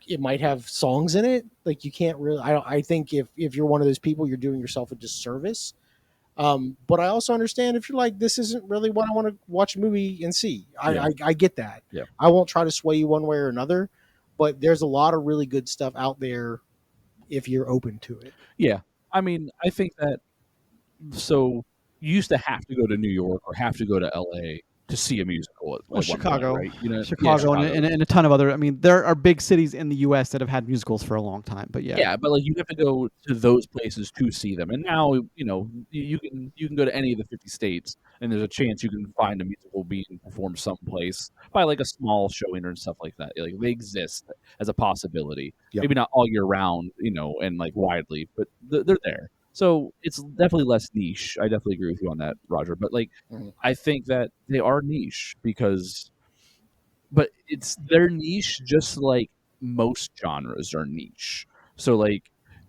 [SPEAKER 3] it might have songs in it. Like you can't really. I think if you're one of those people, you're doing yourself a disservice. But I also understand if you're like, this isn't really what I want to watch a movie and see. I get that.
[SPEAKER 2] Yeah.
[SPEAKER 3] I won't try to sway you one way or another, but there's a lot of really good stuff out there if you're open to it.
[SPEAKER 2] Yeah. I mean, I think that so you used to have to go to New York or have to go to LA to see a musical at one point,
[SPEAKER 1] Chicago,
[SPEAKER 2] right? You know,
[SPEAKER 1] Chicago, and a ton of other. I mean, there are big cities in the U.S. that have had musicals for a long time. But yeah,
[SPEAKER 2] Yeah, but like you have to go to those places to see them. And now, you can go to any of the 50 states, and there's a chance you can find a musical being performed someplace by like a small showing or stuff like that. Like they exist as a possibility.
[SPEAKER 3] Yep.
[SPEAKER 2] Maybe not all year round, and like widely, but they're there. So it's definitely less niche. I definitely agree with you on that, Roger. But like, I think that they are niche but it's their niche just like most genres are niche. So like,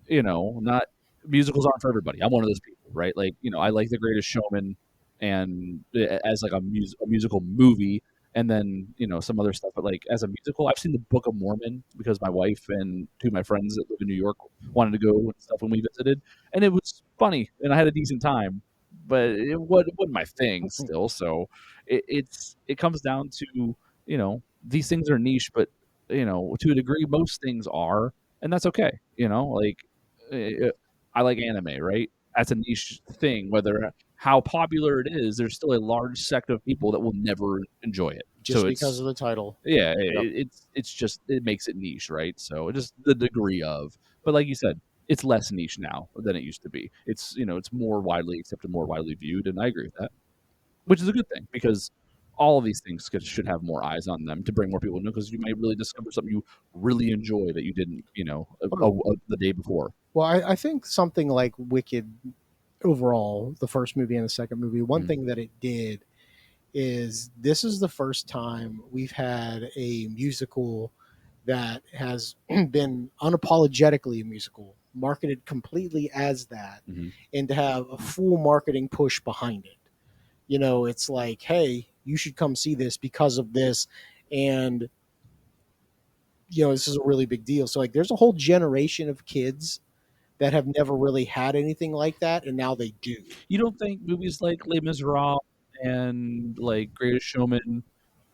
[SPEAKER 2] not musicals aren't for everybody. I'm one of those people, right? Like, I like The Greatest Showman and as like a musical movie and then, some other stuff. But like as a musical, I've seen The Book of Mormon because my wife and two of my friends that live in New York wanted to go and stuff when we visited. And it was funny and I had a decent time. But it wasn't my thing still. So it comes down to these things are niche, but to a degree, most things are, and that's okay. Like uh, I like anime, right? That's a niche thing. Whether how popular it is, there's still a large sect of people that will never enjoy it.
[SPEAKER 3] Just
[SPEAKER 2] So
[SPEAKER 3] because of the title.
[SPEAKER 2] yeah,
[SPEAKER 3] Yep.
[SPEAKER 2] it's just it makes it niche, right? So just the degree of, but like you said, it's less niche now than it used to be. It's more widely accepted, more widely viewed, and I agree with that, which is a good thing because all of these things should have more eyes on them to bring more people in because you might really discover something you really enjoy that you didn't, the day before.
[SPEAKER 3] Well, I think something like Wicked overall, the first movie and the second movie, one thing that it did is this is the first time we've had a musical that has been unapologetically a musical, marketed completely as that, and to have a full marketing push behind it. It's like, hey, you should come see this because of this. And, this is a really big deal. So, like, there's a whole generation of kids that have never really had anything like that, and now they do.
[SPEAKER 2] You don't think movies like Les Miserables and like Greatest Showman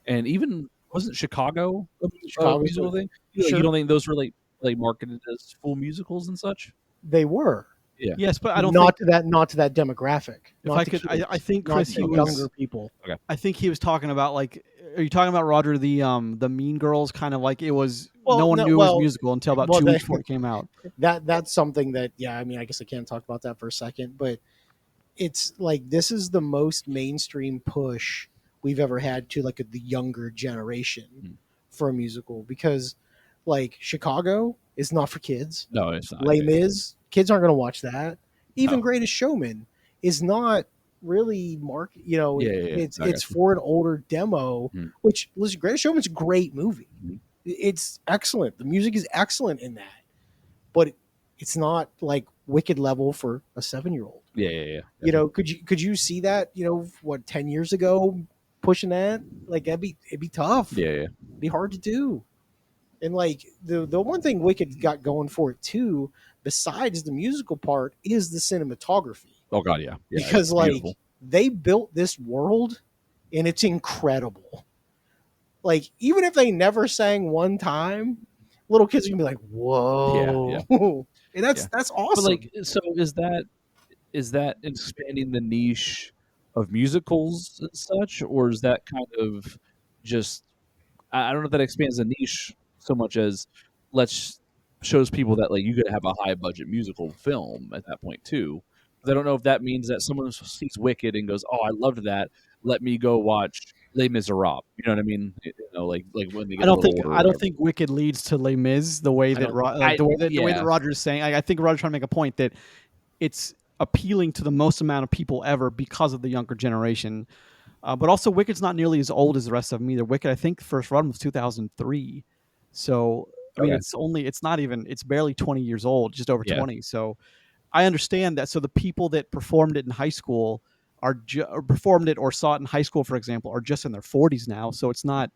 [SPEAKER 2] and even wasn't Chicago a
[SPEAKER 3] Chicago's
[SPEAKER 2] musical thing?
[SPEAKER 3] sure
[SPEAKER 2] You don't think those were like marketed as full musicals and such?
[SPEAKER 3] they were.
[SPEAKER 2] Yeah.
[SPEAKER 1] yes, but I don't
[SPEAKER 3] not
[SPEAKER 1] think
[SPEAKER 3] to that not to that demographic.
[SPEAKER 1] if
[SPEAKER 3] Not
[SPEAKER 1] I
[SPEAKER 3] to
[SPEAKER 1] could.
[SPEAKER 3] kids,
[SPEAKER 1] I think
[SPEAKER 3] not
[SPEAKER 1] Chris,
[SPEAKER 3] to
[SPEAKER 1] he was.
[SPEAKER 3] younger people.
[SPEAKER 2] Okay.
[SPEAKER 1] I think he was talking about like. Are you talking about Roger the Mean Girls? Kind of like it was. No one knew it was musical until about 2 weeks before it came out.
[SPEAKER 3] That's something that I mean I guess I can't talk about that for a second, but it's like this is the most mainstream push we've ever had to like the younger generation for a musical because like Chicago is not for kids.
[SPEAKER 2] No, it's not.
[SPEAKER 3] Les Mis, kids aren't going to watch that. Even
[SPEAKER 2] No.
[SPEAKER 3] Greatest Showman is not really it's
[SPEAKER 2] I got you.
[SPEAKER 3] for an older demo, which listen, Greatest Showman's a great movie.
[SPEAKER 2] Mhm.
[SPEAKER 3] It's excellent. The music is excellent in that, but it's not like Wicked level for a 7-year-old.
[SPEAKER 2] Yeah.
[SPEAKER 3] Could you see that? 10 years ago, pushing that like it'd be tough.
[SPEAKER 2] Yeah.
[SPEAKER 3] It'd be hard to do. And like the one thing Wicked got going for it too, besides the musical part, is the cinematography.
[SPEAKER 2] Oh God, yeah.
[SPEAKER 3] Because like they built this world, and it's incredible. like even if they never sang one time, little kids are gonna be like, "Whoa!" And that's awesome.
[SPEAKER 2] But like, so is that expanding the niche of musicals and such, or is that kind of just I don't know if that expands the niche so much as let's shows people that like you could have a high budget musical film at that point too. 'Cause I don't know if that means that someone sees Wicked and goes, "Oh, I loved that. Let me go watch Les Miserables." You know what I mean? You know, like when they get a little older. Or
[SPEAKER 1] I don't
[SPEAKER 2] whatever.
[SPEAKER 1] think Wicked leads to Les Mis the way that the way that Roger's saying. I think Roger's trying to make a point that it's appealing to the most amount of people ever because of the younger generation. But also, Wicked's not nearly as old as the rest of them either. Wicked, I think, first run was 2003. So, I mean, it's barely 20 years old, just over 20. So, I understand that. So, the people that performed it in high school or performed it or saw it in high school, for example, are just in their 40s now. So, it's not,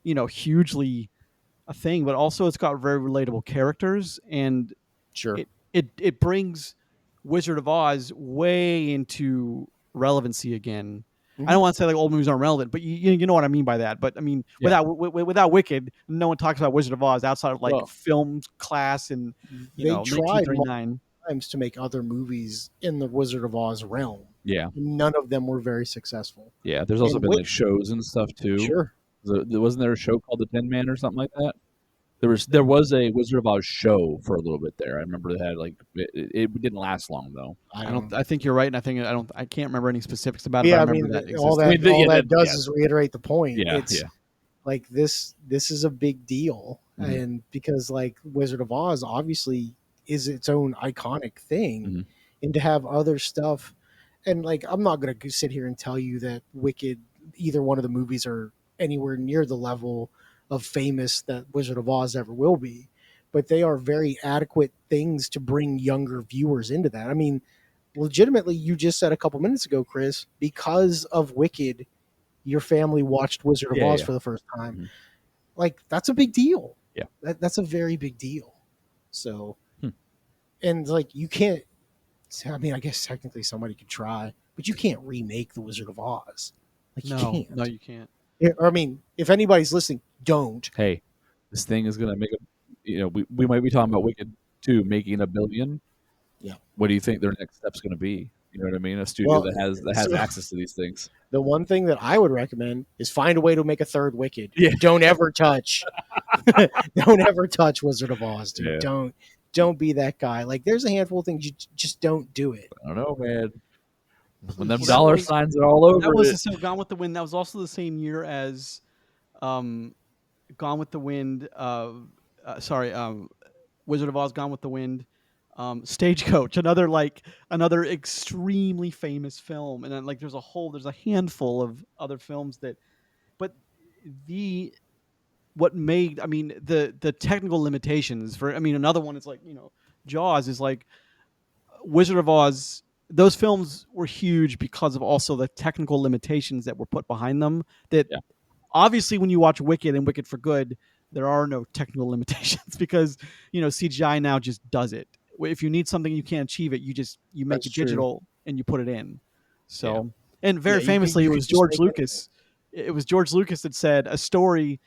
[SPEAKER 1] hugely a thing, but also it's got very relatable characters, and
[SPEAKER 3] sure,
[SPEAKER 1] it brings Wizard of Oz way into relevancy again.
[SPEAKER 3] Mhm.
[SPEAKER 1] I don't want to say like old movies aren't relevant, but you know what I mean by that. But I mean, without Wicked, no one talks about Wizard of Oz outside of like film class and
[SPEAKER 3] they tried
[SPEAKER 1] 1939
[SPEAKER 3] times to make other movies in the Wizard of Oz realm.
[SPEAKER 2] Yeah,
[SPEAKER 3] none of them were very successful.
[SPEAKER 2] Yeah, there's also been like shows and stuff too.
[SPEAKER 3] Sure,
[SPEAKER 2] wasn't there a show called The Tin Man or something like that? There was a Wizard of Oz show for a little bit there. I remember they had like it didn't last long though.
[SPEAKER 1] I think you're right, and I can't remember any specifics about it.
[SPEAKER 3] Yeah,
[SPEAKER 1] but I remember that
[SPEAKER 3] all that does is reiterate the point.
[SPEAKER 2] Yeah,
[SPEAKER 3] it's like this is a big deal, and because like Wizard of Oz obviously is its own iconic thing, and to have other stuff, and like I'm not gonna sit here and tell you that Wicked, either one of the movies are anywhere near the level of famous that Wizard of Oz ever will be, but they are very adequate things to bring younger viewers into that. I mean, legitimately, you just said a couple minutes ago, Chris, because of Wicked, your family watched Wizard of Oz for the first time. Like, that's a big deal.
[SPEAKER 2] Yeah.
[SPEAKER 3] That's a very big deal. So, and like, you can't, I mean, I guess technically somebody could try, but you can't remake the Wizard of Oz. Like, you can't.
[SPEAKER 1] No, you can't.
[SPEAKER 3] I mean, if anybody's listening, don't.
[SPEAKER 2] Hey, this thing is going to make we might be talking about Wicked 2 making $1 billion.
[SPEAKER 3] Yeah.
[SPEAKER 2] What do you think their next step's going to be? You know what I mean? A studio that has access to these things.
[SPEAKER 3] The one thing that I would recommend is find a way to make a third Wicked.
[SPEAKER 2] Yeah.
[SPEAKER 3] Don't ever touch Wizard of Oz, dude. Yeah. Don't be that guy. Like, there's a handful of things you just don't do it.
[SPEAKER 2] I don't know, man. When them dollar signs are all over
[SPEAKER 1] that was so Gone with the Wind. That was also the same year as Gone with the Wind. Wizard of Oz, Gone with the Wind, Stagecoach, another extremely famous film, and then like there's a handful of other films but the technical limitations for another one is like Jaws is like Wizard of Oz. Those films were huge because of also the technical limitations that were put behind them. Obviously, when you watch Wicked and Wicked for Good, there are no technical limitations because CGI now just does it. If you need something you can't achieve it, you make it digital and you put it in. So and very famously, it was George Lucas. It was George Lucas that said a story,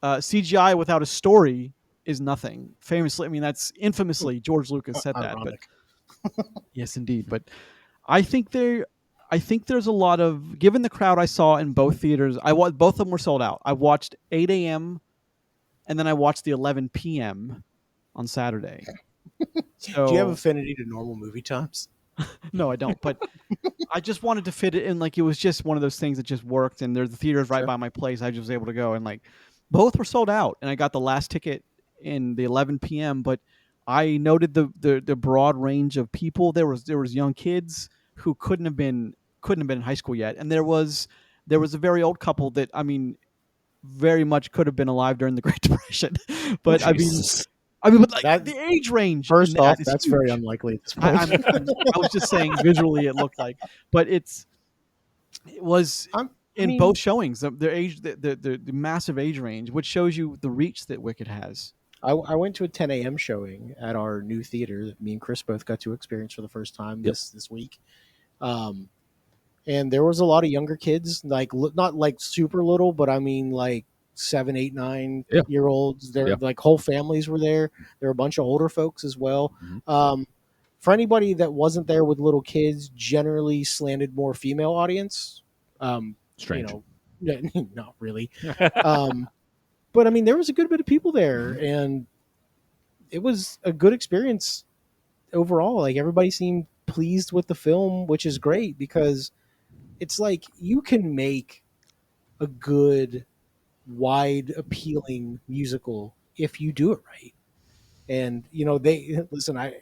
[SPEAKER 1] CGI without a story is nothing. Famously, that's infamously George Lucas said that. But yes, indeed. But I think there's a lot of, given the crowd I saw in both theaters, both of them were sold out. I watched 8 a.m. and then I watched the 11 p.m. on Saturday. So,
[SPEAKER 3] do you have affinity to normal movie times?
[SPEAKER 1] No, I don't. But I just wanted to fit it in. Like, it was just one of those things that just worked. And there's the theaters right by my place. I just was able to go. And like, both were sold out. And I got the last ticket in the 11 p.m. But I noted the broad range of people. There was young kids who couldn't have been in high school yet, and there was a very old couple that very much could have been alive during the Great Depression. But but like the age range.
[SPEAKER 3] First off, that's huge. Very unlikely at this point.
[SPEAKER 1] I was just saying visually it looked like, but it was in both showings the age, the massive age range, which shows you the reach that Wicked has.
[SPEAKER 3] I went to a 10 a.m. showing at our new theater that me and Chris both got to experience for the first time this week. And there was a lot of younger kids, like not like super little, but like 7, 8, 9
[SPEAKER 2] Yeah.
[SPEAKER 3] year olds. Their like whole families were there. There were a bunch of older folks as well. For anybody that wasn't there with little kids, generally slanted more female audience.
[SPEAKER 2] Strange.
[SPEAKER 3] Not really. But I mean, there was a good bit of people there, and it was a good experience overall. Like everybody seemed pleased with the film, which is great because it's like you can make a good, wide, appealing musical if you do it right. And they listen.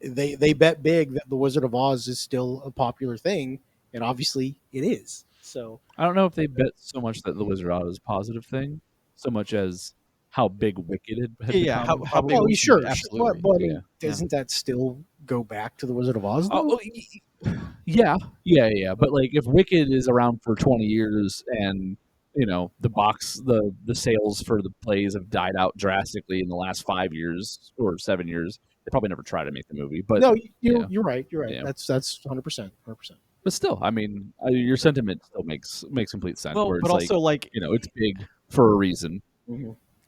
[SPEAKER 3] They bet big that The Wizard of Oz is still a popular thing, and obviously it is. So
[SPEAKER 2] I don't know if they bet so much that The Wizard of Oz is a positive thing, so much as how big Wicked had
[SPEAKER 1] Yeah,
[SPEAKER 2] become.
[SPEAKER 1] how big?
[SPEAKER 3] oh,
[SPEAKER 1] was
[SPEAKER 3] sure,
[SPEAKER 1] absolutely.
[SPEAKER 3] but I mean, doesn't that still go back to The Wizard of Oz though?
[SPEAKER 2] Yeah. But like, if Wicked is around for 20 years and the sales for the plays have died out drastically in the last 5 years or 7 years, they probably never try to make the movie. But
[SPEAKER 3] No, you're right. You're right.
[SPEAKER 2] Yeah.
[SPEAKER 3] That's 100%.
[SPEAKER 2] But still, I mean, your sentiment still makes complete sense.
[SPEAKER 1] Well,
[SPEAKER 2] where
[SPEAKER 1] but
[SPEAKER 2] it's
[SPEAKER 1] also like
[SPEAKER 2] it's big for a reason.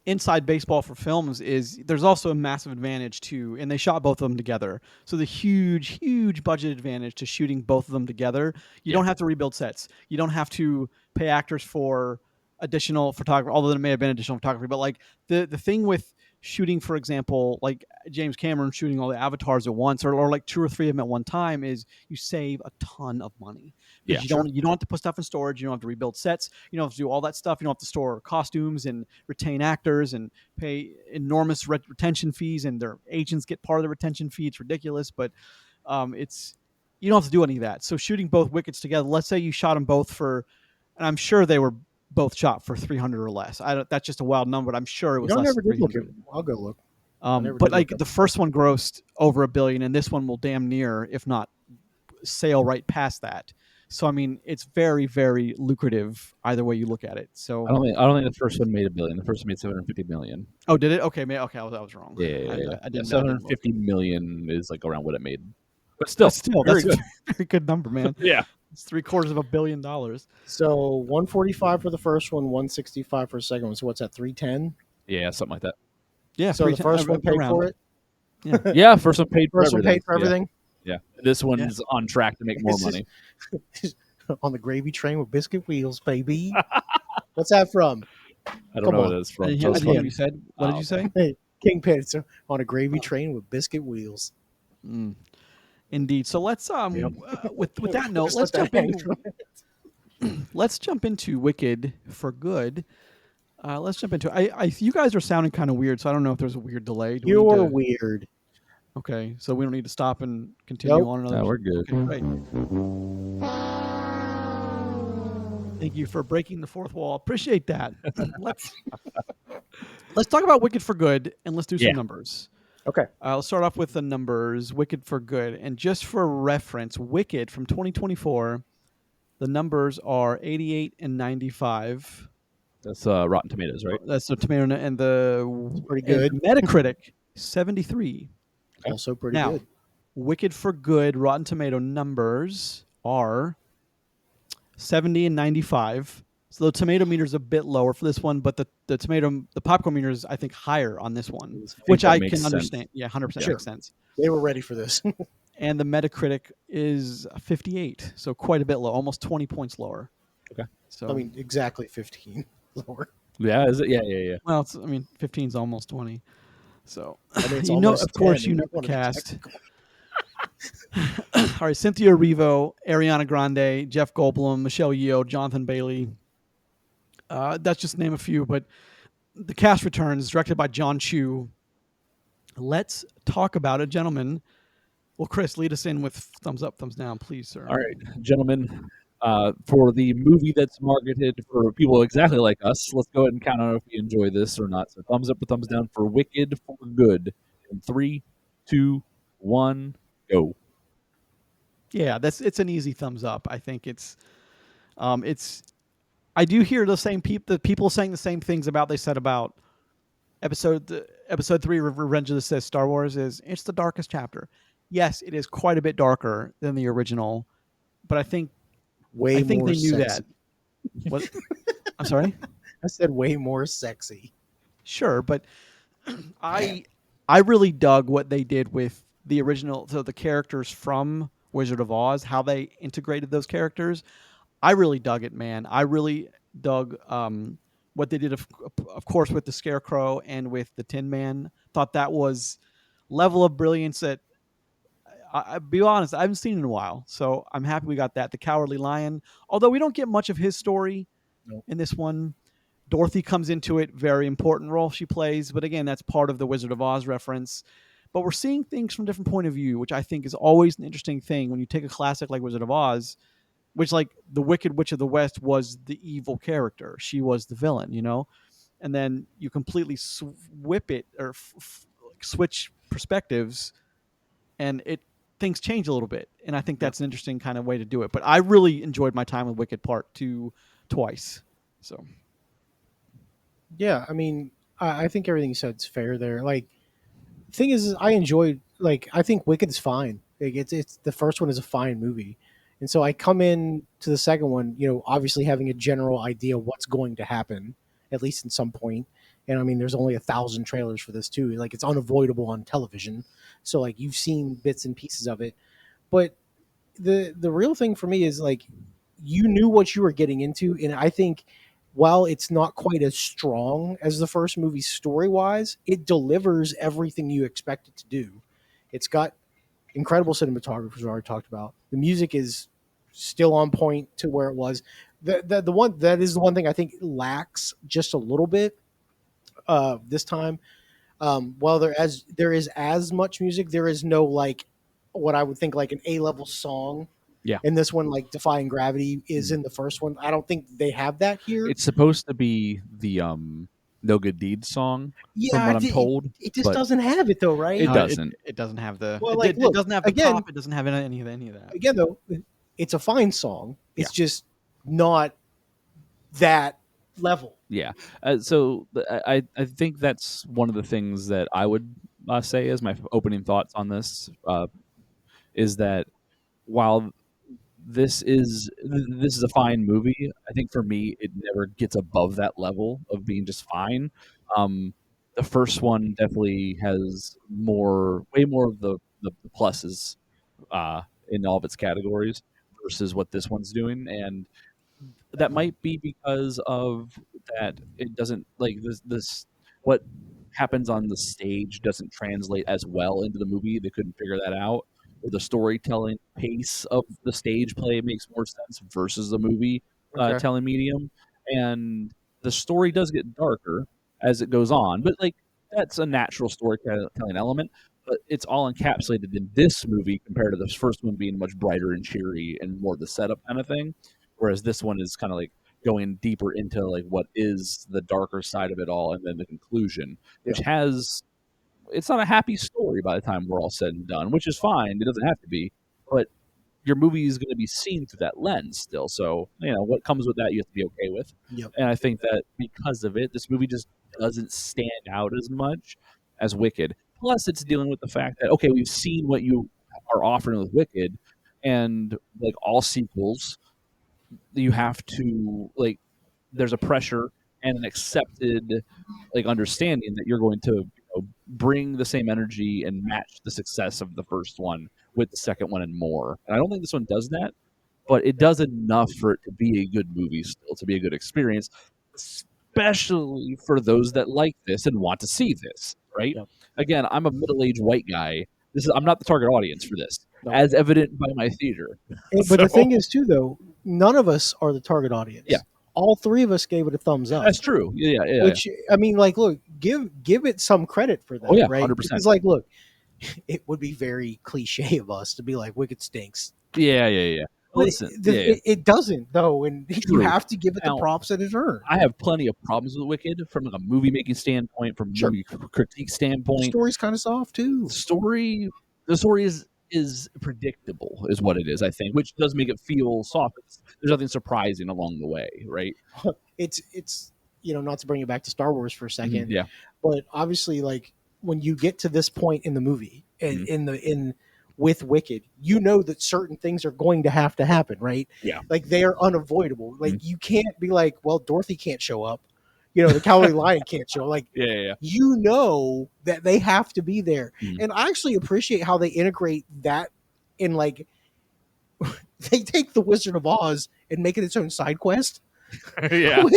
[SPEAKER 1] inside baseball for films is there's also a massive advantage to, and they shot both of them together. So the huge budget advantage to shooting both of them together. You don't have to rebuild sets. You don't have to pay actors for additional photography, although there may have been additional photography. But like the thing with shooting, for example, like James Cameron shooting all the avatars at once, or like 2 or 3 of them at one time, is you save a ton of money. Because you don't have to put stuff in storage, you don't have to rebuild sets, you don't have to do all that stuff, you don't have to store costumes and retain actors and pay enormous retention fees, and their agents get part of the retention fee. It's ridiculous, but it's you don't have to do any of that. So shooting both Wickeds together, let's say you shot them both for, and I'm sure they were both shot for 300 or less. That's just a wild number, but I'm sure it was less than 300.
[SPEAKER 3] I'll go look.
[SPEAKER 1] But like the first one grossed over $1 billion, and this one will damn near, if not sail right past that. So I mean, it's very, very lucrative either way you look at it. So
[SPEAKER 2] I don't think the first one made $1 billion. The first one made $750 million.
[SPEAKER 1] Oh, did it? Okay, I was wrong.
[SPEAKER 2] Yeah.
[SPEAKER 1] I didn't.
[SPEAKER 2] $750 million is like around what it made. But still,
[SPEAKER 1] that's a very good number, man.
[SPEAKER 2] Yeah.
[SPEAKER 1] It's $750 million.
[SPEAKER 3] So 145 for the first one, 165 for the second one. So what's that? 310?
[SPEAKER 2] Yeah, something like that.
[SPEAKER 1] Yeah.
[SPEAKER 3] So the first one paid for it.
[SPEAKER 2] Yeah, first one paid for
[SPEAKER 3] First one paid for everything.
[SPEAKER 2] Yeah. This one's on track to make more money.
[SPEAKER 3] On the gravy train with biscuit wheels, baby. What's that from?
[SPEAKER 2] I don't know what it is from.
[SPEAKER 1] What you said? What did you say?
[SPEAKER 3] Hey, Kingpin. So on a gravy train with biscuit wheels.
[SPEAKER 1] Indeed. So let's with that note, let's jump into Wicked for Good. Let's jump into it. You guys are sounding kind of weird, so I don't know if there's a weird delay.
[SPEAKER 3] You're weird.
[SPEAKER 1] Okay, so we don't need to stop and continue on another.
[SPEAKER 2] No, we're good.
[SPEAKER 1] Okay, great. Thank you for breaking the fourth wall. Appreciate that. Let's talk about Wicked for Good, and let's do some numbers.
[SPEAKER 3] Okay.
[SPEAKER 1] I'll start off with the numbers. Wicked for Good, and just for reference, Wicked from 2024, the numbers are 88 and 95.
[SPEAKER 2] That's Rotten Tomatoes, right?
[SPEAKER 1] That's the tomato, and the
[SPEAKER 3] pretty good.
[SPEAKER 1] Metacritic 73.
[SPEAKER 3] Also pretty
[SPEAKER 1] now,
[SPEAKER 3] good.
[SPEAKER 1] Wicked for Good Rotten Tomato numbers are 70 and 95. So the tomato meter is a bit lower for this one, but the popcorn meter is, I think, higher on this one, which I can understand. Yeah, 100% makes sense.
[SPEAKER 3] They were ready for this.
[SPEAKER 1] And the Metacritic is 58, so quite a bit low, almost 20 points lower.
[SPEAKER 2] Okay.
[SPEAKER 1] So
[SPEAKER 3] I mean, exactly 15 lower.
[SPEAKER 2] Yeah, is it? Yeah.
[SPEAKER 1] Well, 15 is almost 20. So
[SPEAKER 3] I mean, it's
[SPEAKER 1] of course, you know the cast. All right, Cynthia Erivo, Ariana Grande, Jeff Goldblum, Michelle Yeoh, Jonathan Bailey. That's just to name a few, but the cast returns, directed by John Chu. Let's talk about it, gentlemen. Well, Chris, lead us in with thumbs up, thumbs down, please, sir.
[SPEAKER 2] All right, gentlemen. For the movie that's marketed for people exactly like us, let's go ahead and count on if you enjoy this or not. So thumbs up or thumbs down for Wicked for Good. In 3, 2, 1, go.
[SPEAKER 1] Yeah, it's an easy thumbs up. I think it's. I do hear the people saying the same things they said about episode 3 Revenge of the Sith. Star Wars it's the darkest chapter. Yes, it is quite a bit darker than the original, but I think
[SPEAKER 3] they knew
[SPEAKER 1] that. What? I'm sorry.
[SPEAKER 3] I said way more sexy.
[SPEAKER 1] Sure, but I really dug what they did with the original, so the characters from Wizard of Oz, how they integrated those characters. I really dug it, man. I really dug what they did, of course, with the Scarecrow and with the Tin Man. Thought that was level of brilliance that I be honest, I haven't seen in a while. So I'm happy we got that. The Cowardly Lion, although we don't get much of his story
[SPEAKER 3] Nope.
[SPEAKER 1] in this one. Dorothy comes into it, very important role she plays, but again, that's part of the Wizard of Oz reference. But we're seeing things from a different point of view, which I think is always an interesting thing when you take a classic like Wizard of Oz, which, like, the Wicked Witch of the West was the evil character. She was the villain, you know? And then you completely whip it or switch perspectives, and things change a little bit. And I think that's an interesting kind of way to do it. But I really enjoyed my time with Wicked Part 2 twice. So
[SPEAKER 3] Yeah, I mean, I think everything you said is fair there. Like, the thing is I enjoyed, like, I think Wicked's fine. Like, it's the first one is a fine movie, and so I come in to the second one, obviously having a general idea what's going to happen, at least in some point. And I mean, there's only 1,000 trailers for this too. Like, it's unavoidable on television, so like you've seen bits and pieces of it. But the real thing for me is, like, you knew what you were getting into, and I think while it's not quite as strong as the first movie story wise, it delivers everything you expect it to do. It's got incredible cinematographers we already talked about. The music is still on point to where it was. The one that is the one thing I think lacks just a little bit this time. While there is as much music, there is no, like, what I would think like an A-level song.
[SPEAKER 2] Yeah.
[SPEAKER 3] In this one, like Defying Gravity is in the first one. I don't think they have that here.
[SPEAKER 2] It's supposed to be the No Good Deeds song, from what I'm told.
[SPEAKER 3] It just doesn't have it though, right?
[SPEAKER 2] It
[SPEAKER 1] no,
[SPEAKER 2] doesn't.
[SPEAKER 1] It doesn't have the.
[SPEAKER 3] Well,
[SPEAKER 1] it,
[SPEAKER 3] like,
[SPEAKER 1] it
[SPEAKER 3] look,
[SPEAKER 1] doesn't have the
[SPEAKER 3] again-
[SPEAKER 1] pop. It doesn't have any of that.
[SPEAKER 3] Again, though, it's a fine song. It's just not that level.
[SPEAKER 2] Yeah. So I think that's one of the things that I would say as my opening thoughts on this, is that while this is a fine movie, I think for me it never gets above that level of being just fine. The first one definitely has way more of the pluses in all of its categories versus what this one's doing, and that might be because of that it doesn't, like, this what happens on the stage doesn't translate as well into the movie. They couldn't figure that out, or the storytelling pace of the stage play makes more sense versus the movie
[SPEAKER 3] Okay.
[SPEAKER 2] telling medium. And the story does get darker as it goes on, but, like, that's a natural storytelling element. But it's all encapsulated in this movie compared to the first one being much brighter and cheery and more the setup kind of thing. Whereas this one is kind of like going deeper into, like, what is the darker side of it all, and then the conclusion, which has, it's not a happy story by the time we're all said and done, which is fine. It doesn't have to be, but your movie is going to be seen through that lens still. So, what comes with that, you have to be okay with.
[SPEAKER 3] Yep.
[SPEAKER 2] And I think that because of it, this movie just doesn't stand out as much as Wicked. Plus, it's dealing with the fact that, okay, we've seen what you are offering with Wicked, and like all sequels, you have to, like, there's a pressure and an accepted, like, understanding that you're going to bring the same energy and match the success of the first one with the second one and more. And I don't think this one does that, but it does enough for it to be a good movie still, to be a good experience, especially for those that like this and want to see this, right?
[SPEAKER 3] Yep.
[SPEAKER 2] Again, I'm a middle-aged white guy. I'm not the target audience for this,
[SPEAKER 3] No.
[SPEAKER 2] as evident by my theater.
[SPEAKER 3] But the thing is, too, though, none of us are the target audience.
[SPEAKER 2] Yeah.
[SPEAKER 3] All three of us gave it a thumbs up.
[SPEAKER 2] That's true. Yeah.
[SPEAKER 3] Which, I mean, like, look, give it some credit for that.
[SPEAKER 2] Oh, yeah,
[SPEAKER 3] right?
[SPEAKER 2] 100%.
[SPEAKER 3] Because, like, look, it would be very cliche of us to be like, Wicked stinks.
[SPEAKER 2] Yeah.
[SPEAKER 3] But
[SPEAKER 2] Listen,
[SPEAKER 3] it doesn't, though, and
[SPEAKER 2] True.
[SPEAKER 3] you have to give it
[SPEAKER 2] Now,
[SPEAKER 3] the props that it earned.
[SPEAKER 2] I have plenty of problems with Wicked from, like, a movie making standpoint, from
[SPEAKER 3] Sure.
[SPEAKER 2] movie critique
[SPEAKER 3] The
[SPEAKER 2] standpoint.
[SPEAKER 3] story's kind of soft, too.
[SPEAKER 2] The story is predictable, is what it is, I think, which does make it feel soft. There's nothing surprising along the way, right?
[SPEAKER 3] It's not to bring it back to Star Wars for a second,
[SPEAKER 2] Yeah.
[SPEAKER 3] but obviously, like, when you get to this point in the movie and in with Wicked, you know that certain things are going to happen, right?
[SPEAKER 2] Yeah.
[SPEAKER 3] Like, they are unavoidable. Like, you can't be like, well, Dorothy can't show up, the Cowardly Lion can't show. Like,
[SPEAKER 2] Yeah.
[SPEAKER 3] you know that they have to be there.
[SPEAKER 2] Mhm.
[SPEAKER 3] And I actually appreciate how they integrate that in, like, they take the Wizard of Oz and make it its own side quest,
[SPEAKER 2] Yeah.
[SPEAKER 3] which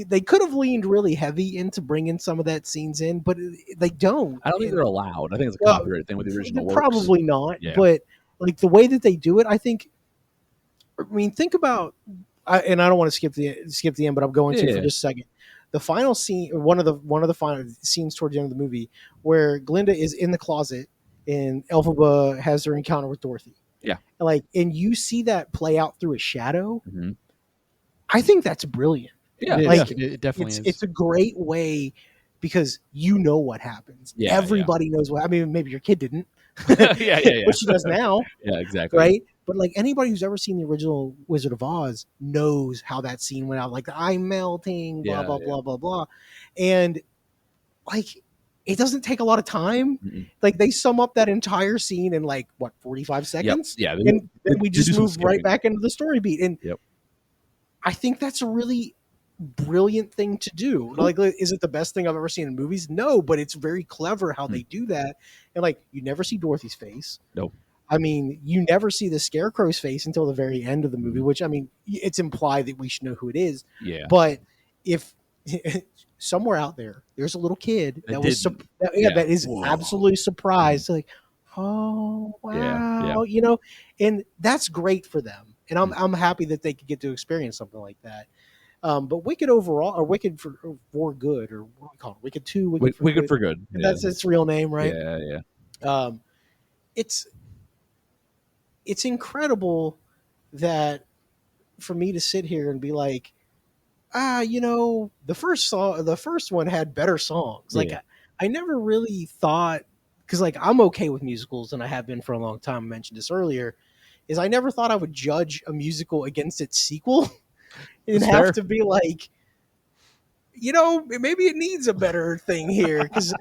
[SPEAKER 3] they could have leaned really heavy into bringing some of that scenes in, but they don't.
[SPEAKER 2] I don't think
[SPEAKER 3] And,
[SPEAKER 2] they're allowed. I think it's a
[SPEAKER 3] well,
[SPEAKER 2] copyright thing with the original works.
[SPEAKER 3] probably not.
[SPEAKER 2] Yeah.
[SPEAKER 3] But like the way that they do it, I think. I mean, think about, and I don't want to skip the end, but I'm going to for just a second. The final scene, one of the final scenes towards the end of the movie, where Glinda is in the closet and Elphaba has her encounter with Dorothy.
[SPEAKER 2] Yeah.
[SPEAKER 3] And you see that play out through a shadow.
[SPEAKER 2] Mm-hmm.
[SPEAKER 3] I think that's brilliant.
[SPEAKER 1] Yeah, it definitely is.
[SPEAKER 3] It's a great way because you know what happens.
[SPEAKER 2] Yeah,
[SPEAKER 3] Everybody knows what. I mean, maybe your kid didn't.
[SPEAKER 2] Yeah.
[SPEAKER 3] But she does now.
[SPEAKER 2] Yeah, exactly.
[SPEAKER 3] Right? But like anybody who's ever seen the original Wizard of Oz knows how that scene went out. Like I'm melting, blah, blah, blah, blah, blah. And like it doesn't take a lot of time.
[SPEAKER 2] Mm-mm.
[SPEAKER 3] Like they sum up that entire scene in like 45 seconds.
[SPEAKER 2] Yep.
[SPEAKER 3] Yeah. And then we just move right back into the story beat. And I think that's a really brilliant thing to do. Like, is it the best thing I've ever seen in movies? No, but it's very clever how they do that. And like you never see Dorothy's face.
[SPEAKER 2] Nope.
[SPEAKER 3] I mean, you never see the Scarecrow's face until the very end of the movie, which, I mean, it's implied that we should know who it is.
[SPEAKER 2] Yeah.
[SPEAKER 3] But if somewhere out there, there's a little kid that that is absolutely surprised. Like, oh, wow.
[SPEAKER 2] Yeah.
[SPEAKER 3] And that's great for them. And I'm happy that they could get to experience something like that. But Wicked overall, or Wicked for good, or what do we call it? Wicked 2,
[SPEAKER 2] Wicked for good.
[SPEAKER 3] Yeah. That's its real name, right?
[SPEAKER 2] Yeah.
[SPEAKER 3] It's incredible that for me to sit here and be like, the first one had better songs. Like I never really thought, because like I'm okay with musicals and I have been for a long time. I mentioned this earlier, is I never thought I would judge a musical against its sequel. It'd have to be like, maybe it needs a better thing here, because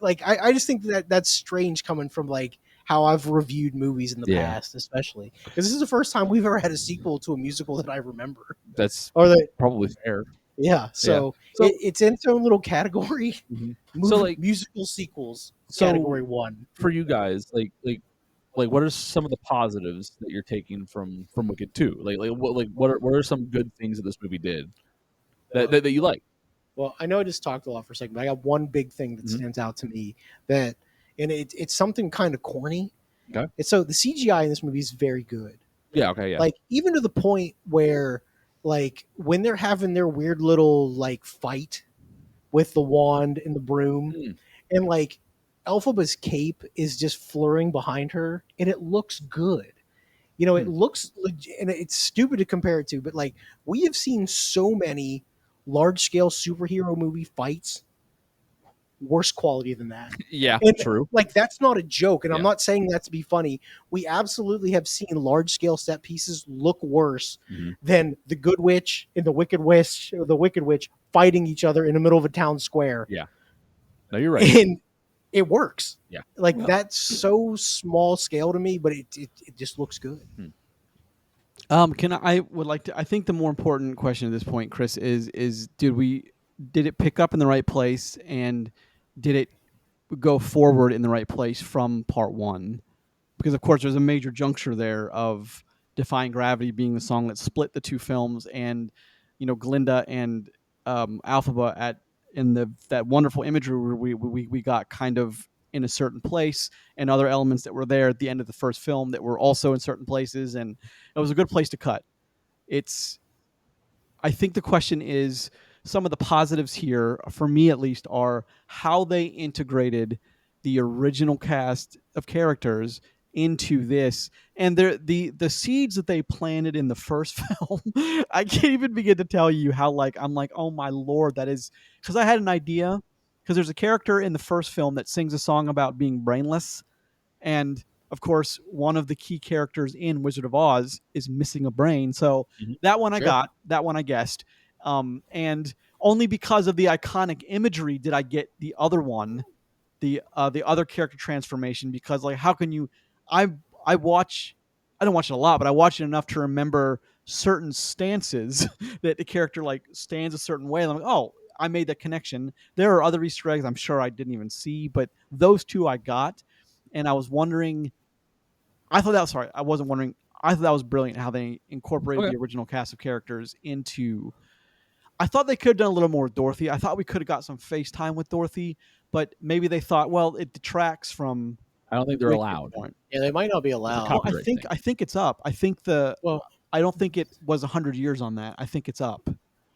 [SPEAKER 3] like I just think that's strange coming from like how I've reviewed movies in the past, especially because this is the first time we've ever had a sequel to a musical that I remember.
[SPEAKER 2] That's probably fair.
[SPEAKER 3] Yeah, so it's in its own little category.
[SPEAKER 2] Mm-hmm. So like
[SPEAKER 3] musical sequels, category 1
[SPEAKER 2] for you guys. Like what are some of the positives that you're taking from Wicked 2? What are some good things that this movie did that you like?
[SPEAKER 3] Well, I know I just talked a lot for a second, but I got one big thing that stands out to me and it's something kind of corny.
[SPEAKER 2] Okay.
[SPEAKER 3] And so the CGI in this movie is very good.
[SPEAKER 2] Yeah. Okay. Yeah.
[SPEAKER 3] Like even to the point where like when they're having their weird little like fight with the wand and the broom, and like Elphaba's cape is just flurrying behind her, and it looks good. It looks legit, and it's stupid to compare it to, but like we have seen so many large scale superhero movie fights worse quality than that.
[SPEAKER 2] Yeah,
[SPEAKER 3] and,
[SPEAKER 2] true.
[SPEAKER 3] Like that's not a joke, and I'm not saying that to be funny. We absolutely have seen large scale set pieces look worse than the Good Witch and the Wicked Witch, fighting each other in the middle of a town square.
[SPEAKER 2] Yeah, no, you're right,
[SPEAKER 3] and it works.
[SPEAKER 2] Yeah,
[SPEAKER 3] like that's so small scale to me, but it just looks good.
[SPEAKER 1] I think the more important question at this point, Chris, is did it pick up in the right place, and did it go forward in the right place from part 1? Because of course there's a major juncture there of Defying Gravity being the song that split the two films, and Glinda and Elphaba in that wonderful imagery where we got kind of in a certain place, and other elements that were there at the end of the first film that were also in certain places, and it was a good place to cut. I think the question is, some of the positives here, for me at least, are how they integrated the original cast of characters into this, and the seeds that they planted in the first film. I can't even begin to tell you how I'm like, oh my Lord, that is, because I had an idea, because there's a character in the first film that sings a song about being brainless, and of course one of the key characters in Wizard of Oz is missing a brain, so that one I got, that one I guessed. And only because of the iconic imagery did I get the other one, the other character transformation, because like how can you I don't watch it a lot, but I watch it enough to remember certain stances that the character like stands a certain way. And I'm like, oh, I made that connection. There are other Easter eggs I'm sure I didn't even see, but those two I got. And I was wondering, I thought that was, sorry, I wasn't wondering. I thought that was brilliant how they incorporated the original cast of characters into. I thought they could have done a little more with Dorothy. I thought we could have got some FaceTime with Dorothy, but maybe they thought, well, it detracts from.
[SPEAKER 2] I don't think they're allowed.
[SPEAKER 3] Yeah, they might not be allowed.
[SPEAKER 1] Well, I think it's up. I think I don't think it was 100 years on that. I think it's up.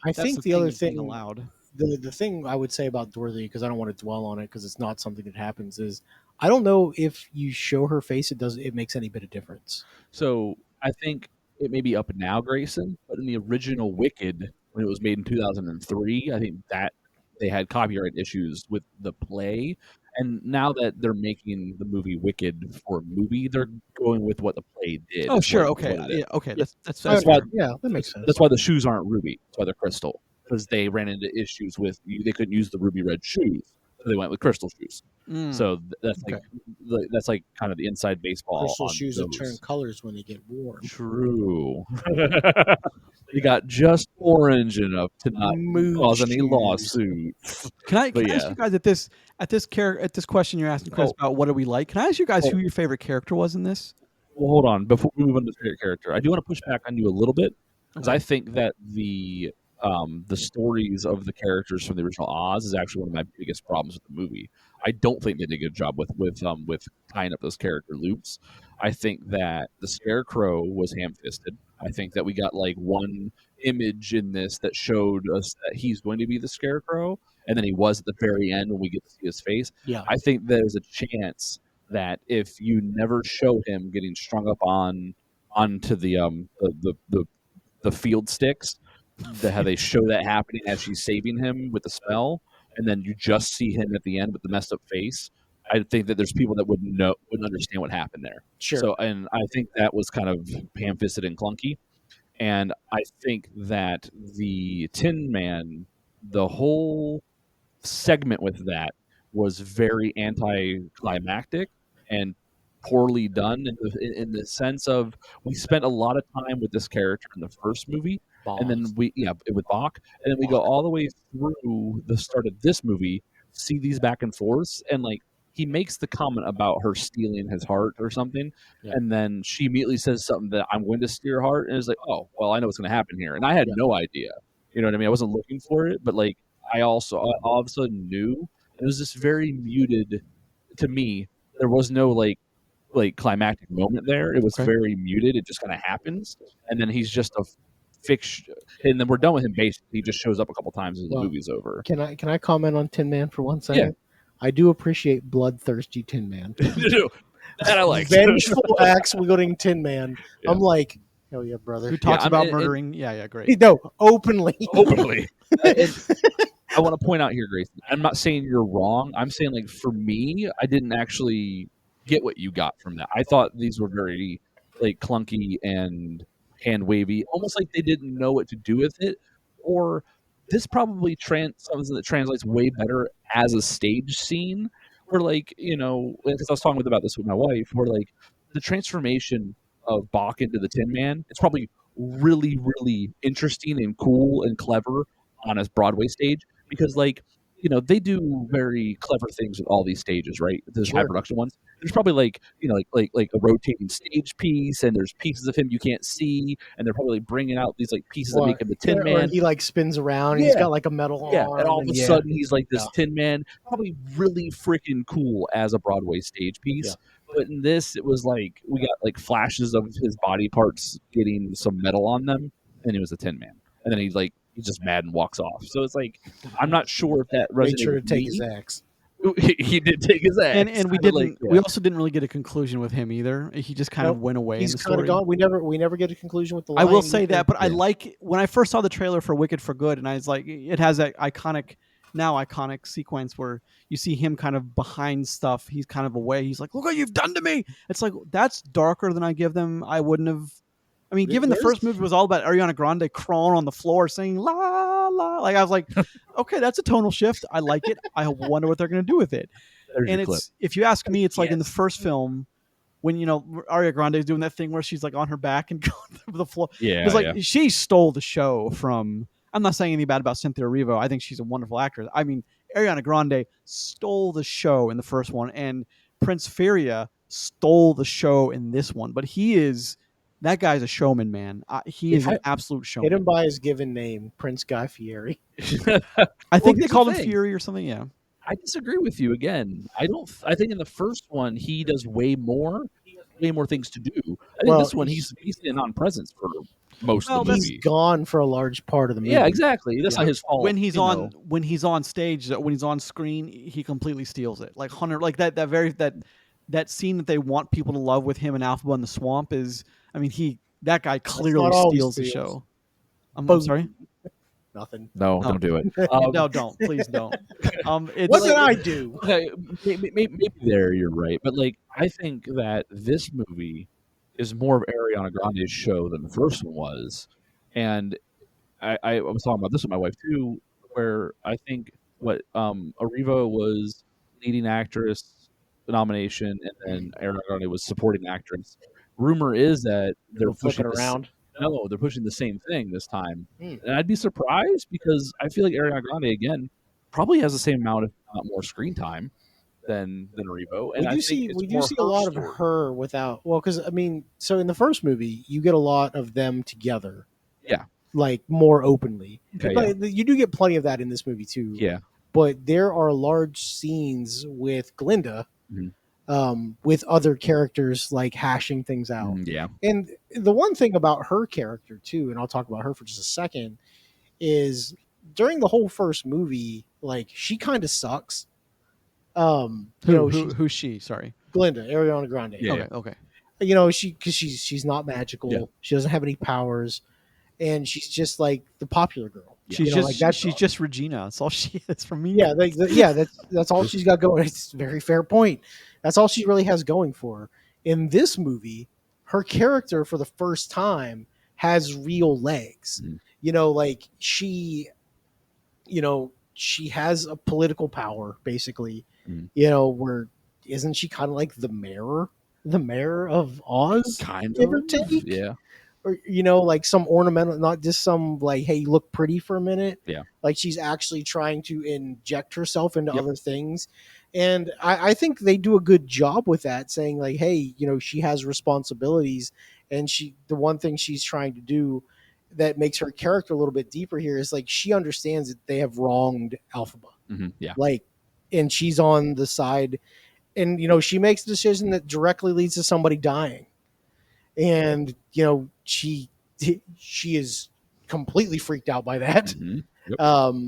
[SPEAKER 3] I think the other thing
[SPEAKER 1] allowed.
[SPEAKER 3] The thing I would say about Dorothy, because I don't want to dwell on it because it's not something that happens, is I don't know if you show her face, it makes any bit of difference.
[SPEAKER 2] So I think it may be up now, Grayson, but in the original Wicked, when it was made in 2003, I think that they had copyright issues with the play. And now that they're making the movie Wicked for a movie, they're going with what the play did.
[SPEAKER 1] Oh, sure. Okay. Yeah, okay. That's
[SPEAKER 3] why. Yeah, that makes sense.
[SPEAKER 2] That's why the shoes aren't ruby. That's why they're crystal. Because they ran into issues with they couldn't use the ruby red shoes, so they went with crystal shoes. So that's like kind of the inside baseball.
[SPEAKER 3] Crystal shoes that turn colors when they get warm.
[SPEAKER 2] True. They got just orange enough to not cause any lawsuits.
[SPEAKER 1] Can I ask you guys at this question you're asking Chris about what do we like? Can I ask you guys who your favorite character was in this?
[SPEAKER 2] Well, hold on. Before we move on to favorite character, I do want to push back on you a little bit because I think that the stories of the characters from the original Oz is actually one of my biggest problems with the movie. I don't think they did a good job with tying up those character loops. I think that the Scarecrow was ham-fisted. I think that we got like one image in this that showed us that he's going to be the Scarecrow, and then he was at the very end when we get to see his face.
[SPEAKER 3] Yeah.
[SPEAKER 2] I think there's a chance that if you never show him getting strung up onto the field sticks, how they show that happening as she's saving him with the spell, and then you just see him at the end with the messed up face. I think that there's people that wouldn't understand what happened there.
[SPEAKER 3] Sure.
[SPEAKER 2] So, and I think that was kind of ham-fisted and clunky. And I think that the Tin Man, the whole segment with that was very anticlimactic and poorly done in the sense of we spent a lot of time with this character in the first movie. And then with Bach, and then we go all the way through the start of this movie, see these back and forths, and like he makes the comment about her stealing his heart or something, and then she immediately says something that I'm going to steal her heart, and it's like, oh, well, I know what's going to happen here, and I had no idea, you know what I mean? I wasn't looking for it, but like I also all of a sudden knew. It was just very muted to me. There was no like climactic moment there. It was very muted. It just kind of happens, and then he's just a fiction, and then we're done with him. Basically, he just shows up a couple times as the movie's over.
[SPEAKER 3] Can I comment on Tin Man for 1 second? Yeah. I do appreciate bloodthirsty Tin Man.
[SPEAKER 2] That I like.
[SPEAKER 3] Vengeful acts wielding Tin Man. Yeah. I'm like, hell yeah, brother.
[SPEAKER 1] Who talks about murdering? Yeah, great.
[SPEAKER 3] No, openly.
[SPEAKER 2] I want to point out here, Grayson, I'm not saying you're wrong. I'm saying, like, for me, I didn't actually get what you got from that. I thought these were very like clunky and hand wavy, almost like they didn't know what to do with it, or this probably something that translates way better as a stage scene. Where, like, you know, because I was talking about this with my wife, where like the transformation of Bach into the Tin Man, it's probably really, really interesting and cool and clever on a Broadway stage because, like, you know, they do very clever things with all these stages, right? There's high production ones. There's probably like, you know, like a rotating stage piece, and there's pieces of him you can't see, and they're probably bringing out these like pieces that make him the Tin Man.
[SPEAKER 3] Or he like spins around, and he's got like a metal arm,
[SPEAKER 2] and all of a sudden he's like this Tin Man. Probably really freaking cool as a Broadway stage piece. Yeah. But in this, it was like we got like flashes of his body parts getting some metal on them, and it was a Tin Man. And then he's just mad and walks off. So it's like, I'm not sure if that resonated.
[SPEAKER 3] Made sure to take his axe.
[SPEAKER 2] He did take his axe.
[SPEAKER 1] And we didn't. We also didn't really get a conclusion with him either. He just kind of went away.
[SPEAKER 3] He's
[SPEAKER 1] in the
[SPEAKER 3] kind of
[SPEAKER 1] story.
[SPEAKER 3] gone. We never get a conclusion with the lion.
[SPEAKER 1] I will say that, but I like when I first saw the trailer for Wicked for Good, and I was like, it has that iconic sequence where you see him kind of behind stuff. He's kind of away. He's like, "Look what you've done to me." It's like that's darker than I give them. I wouldn't have. I mean, given the first movie was all about Ariana Grande crawling on the floor singing la la, like I was like, okay, that's a tonal shift. I like it. I wonder what they're going to do with it.
[SPEAKER 2] There's
[SPEAKER 1] and it's
[SPEAKER 2] clip.
[SPEAKER 1] If you ask me, it's like in the first film when Ariana Grande is doing that thing where she's like on her back and going through the floor.
[SPEAKER 2] Yeah,
[SPEAKER 1] It's like she stole the show from. I'm not saying anything bad about Cynthia Erivo. I think she's a wonderful actress. I mean, Ariana Grande stole the show in the first one, and Prince Feria stole the show in this one. But that guy's a showman, man. He is an absolute showman.
[SPEAKER 3] Hit him by his given name, Prince Guy Fieri.
[SPEAKER 1] I think they called him Fury or something. Yeah.
[SPEAKER 2] I disagree with you again. I think in the first one he does way more things to do. I think this one he's a non-presence for most of the movie.
[SPEAKER 3] He's gone for a large part of the movie.
[SPEAKER 2] Yeah, exactly. That's not his fault.
[SPEAKER 1] When he's on stage, when he's on screen, he completely steals it. Like Hunter, like that scene that they want people to love with him and Alphaba in the swamp is. I mean, that guy clearly steals the show. I'm sorry.
[SPEAKER 3] Nothing.
[SPEAKER 2] No, don't do it.
[SPEAKER 1] No, don't. Please don't.
[SPEAKER 3] What did I do?
[SPEAKER 2] Maybe there you're right, but like I think that this movie is more of Ariana Grande's show than the first one was, and I was talking about this with my wife too, where I think what Erivo was leading actress nomination, and then Ariana Grande was supporting actress. Rumor is that they're pushing
[SPEAKER 3] around.
[SPEAKER 2] No, they're pushing the same thing this time. And I'd be surprised because I feel like Ariana Grande, again, probably has the same amount, if not more, screen time than Erivo. And
[SPEAKER 3] we do see a lot of her without, because, I mean, so in the first movie, you get a lot of them together.
[SPEAKER 2] Yeah.
[SPEAKER 3] Like, more openly.
[SPEAKER 2] Okay,
[SPEAKER 3] you do get plenty of that in this movie, too.
[SPEAKER 2] Yeah.
[SPEAKER 3] But there are large scenes with Glinda, with other characters like hashing things out.
[SPEAKER 2] Yeah.
[SPEAKER 3] And the one thing about her character too, and I'll talk about her for just a second, is during the whole first movie, like she kind of sucks.
[SPEAKER 1] Who's she? Sorry,
[SPEAKER 3] Glinda, Ariana Grande.
[SPEAKER 1] Yeah. Okay.
[SPEAKER 3] Because she's not magical. Yeah. She doesn't have any powers, and she's just like the popular girl.
[SPEAKER 1] She's just Regina. That's all she is for me.
[SPEAKER 3] Yeah, that's all she's got going. It's a very fair point. That's all she really has going for her. In this movie, her character for the first time has real legs. Like she has a political power, basically. Where isn't she kind of like the mayor of Oz?
[SPEAKER 2] Kind
[SPEAKER 3] of,
[SPEAKER 2] yeah.
[SPEAKER 3] Or like some ornamental, not just some like, hey, look pretty for a minute.
[SPEAKER 2] Yeah,
[SPEAKER 3] like she's actually trying to inject herself into other things, and I think they do a good job with that, saying like, hey, she has responsibilities, and the one thing she's trying to do that makes her character a little bit deeper here is like she understands that they have wronged Alphaba.
[SPEAKER 2] Yeah,
[SPEAKER 3] like, and she's on the side, and she makes a decision that directly leads to somebody dying. And she is completely freaked out by that,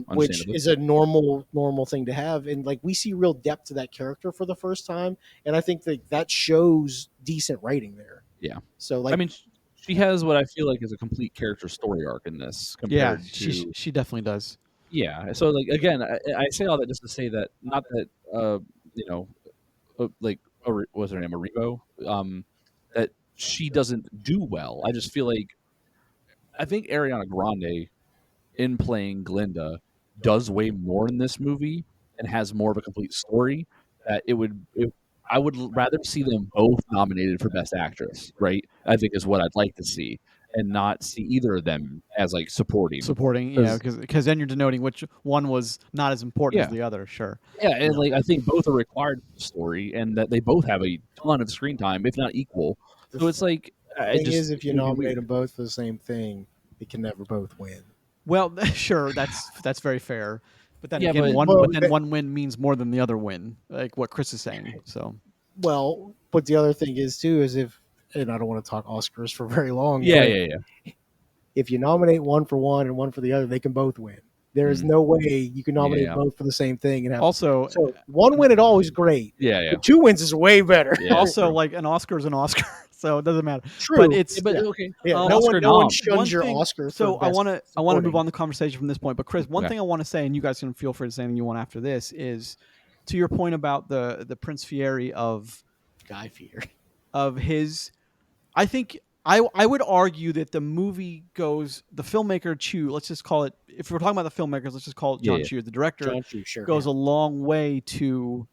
[SPEAKER 3] which is a normal thing to have. And like we see real depth to that character for the first time, and I think that shows decent writing there.
[SPEAKER 2] Yeah.
[SPEAKER 3] So like,
[SPEAKER 2] I mean, she has what I feel like is a complete character story arc in this. Compared to,
[SPEAKER 1] she definitely does.
[SPEAKER 2] Yeah. So like again, I say all that just to say that not that like what's her name, Erivo, that she doesn't do well. I just feel like I think Ariana Grande in playing Glinda does way more in this movie and has more of a complete story that I would rather see them both nominated for Best Actress, right? I think is what I'd like to see, and not see either of them as like supporting.
[SPEAKER 1] Yeah, because then you're denoting which one was not as important as the other. Sure.
[SPEAKER 2] Yeah, and like I think both are required for the story, and that they both have a ton of screen time, if not equal. So it's like
[SPEAKER 3] if you nominate them both for the same thing, they can never both win.
[SPEAKER 1] Well, sure, that's very fair. But then again, one win means more than the other win, like what Chris is saying. So,
[SPEAKER 3] well, but the other thing is too is and I don't want to talk Oscars for very long.
[SPEAKER 2] Yeah.
[SPEAKER 3] If you nominate one for one and one for the other, they can both win. There is no way you can nominate both for the same thing and have.
[SPEAKER 1] Also,
[SPEAKER 3] so one win at all is great.
[SPEAKER 2] Yeah.
[SPEAKER 3] But 2 wins is way better.
[SPEAKER 1] Yeah, also, like an Oscar is an Oscar, so it doesn't matter.
[SPEAKER 3] True,
[SPEAKER 1] but
[SPEAKER 2] okay.
[SPEAKER 3] Yeah, no one shuns your Oscar.
[SPEAKER 1] So I want to move on the conversation from this point. But Chris, one thing I want to say, and you guys can feel free to say anything you want after this, is to your point about the Prince Fieri of
[SPEAKER 3] Guy Fieri
[SPEAKER 1] of his. I think. I would argue that the movie goes, the filmmaker Chu, let's just call it, if we're talking about the filmmakers, let's just call it John Chu. The director goes a long way to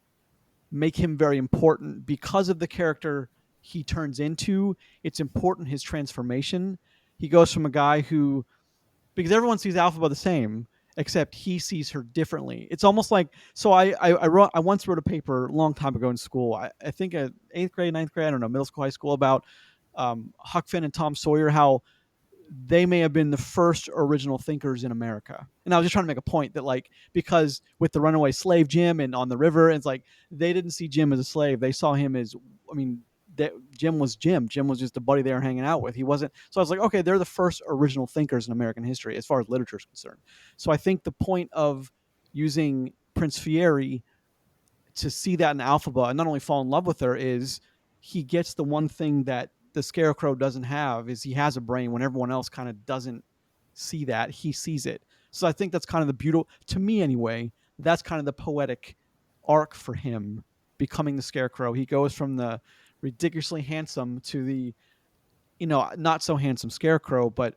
[SPEAKER 1] make him very important because of the character he turns into. It's important, his transformation. He goes from a guy who, because everyone sees Alphaba the same, except he sees her differently. It's almost like, so I once wrote a paper a long time ago in school. I think at 8th grade, 9th grade, I don't know, middle school, high school, about Huck Finn and Tom Sawyer, how they may have been the first original thinkers in America. And I was just trying to make a point that, like, because with the runaway slave Jim and on the river, it's like they didn't see Jim as a slave. They saw him as, I mean, Jim was Jim. Jim was just a buddy they were hanging out with. He wasn't. So I was like, okay, they're the first original thinkers in American history as far as literature is concerned. So I think the point of using Prince Fieri to see that in Alphaba and not only fall in love with her is he gets the one thing that the Scarecrow doesn't have, is he has a brain when everyone else kind of doesn't see that. He sees it. So I think that's kind of the beautiful, to me anyway, that's kind of the poetic arc for him becoming the Scarecrow. He goes from the ridiculously handsome to the, not so handsome Scarecrow, but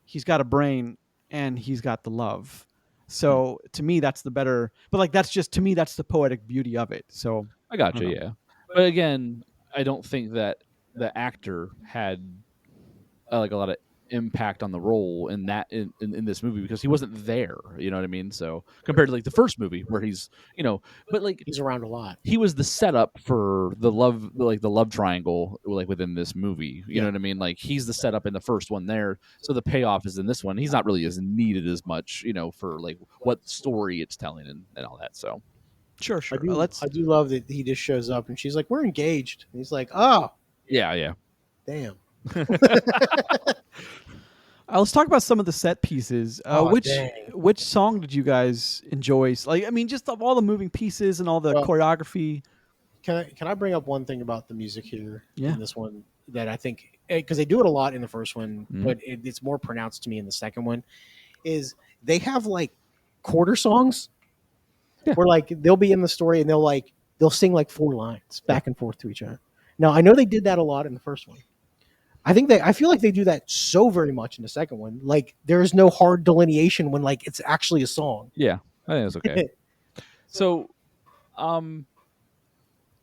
[SPEAKER 1] he's got a brain and he's got the love. So to me, that's the better, but like, that's just, to me, that's the poetic beauty of it. So
[SPEAKER 2] I gotcha. Yeah. But again, I don't think that the actor had like a lot of impact on the role in that in this movie because he wasn't there. You know what I mean? So compared to like the first movie where he's, but like
[SPEAKER 3] he's around a lot.
[SPEAKER 2] He was the setup for the love triangle, like within this movie. You know what I mean? Like he's the setup in the first one there. So the payoff is in this one. He's not really as needed as much, for like what story it's telling and all that. So
[SPEAKER 1] sure.
[SPEAKER 3] I do love that he just shows up and she's like, "We're engaged." And he's like, "Oh,
[SPEAKER 2] yeah.
[SPEAKER 3] Damn."
[SPEAKER 1] Let's talk about some of the set pieces. Which song did you guys enjoy? Like, I mean, just of all the moving pieces and all the choreography.
[SPEAKER 3] Can I bring up one thing about the music here in this one that I think, because they do it a lot in the first one, but it's more pronounced to me in the second one, is they have like quarter songs where like they'll be in the story and they'll sing like 4 lines back and forth to each other. Now I know they did that a lot in the first one. I feel like they do that so very much in the second one. Like there is no hard delineation when like it's actually a song.
[SPEAKER 2] Yeah, I think it's okay. So,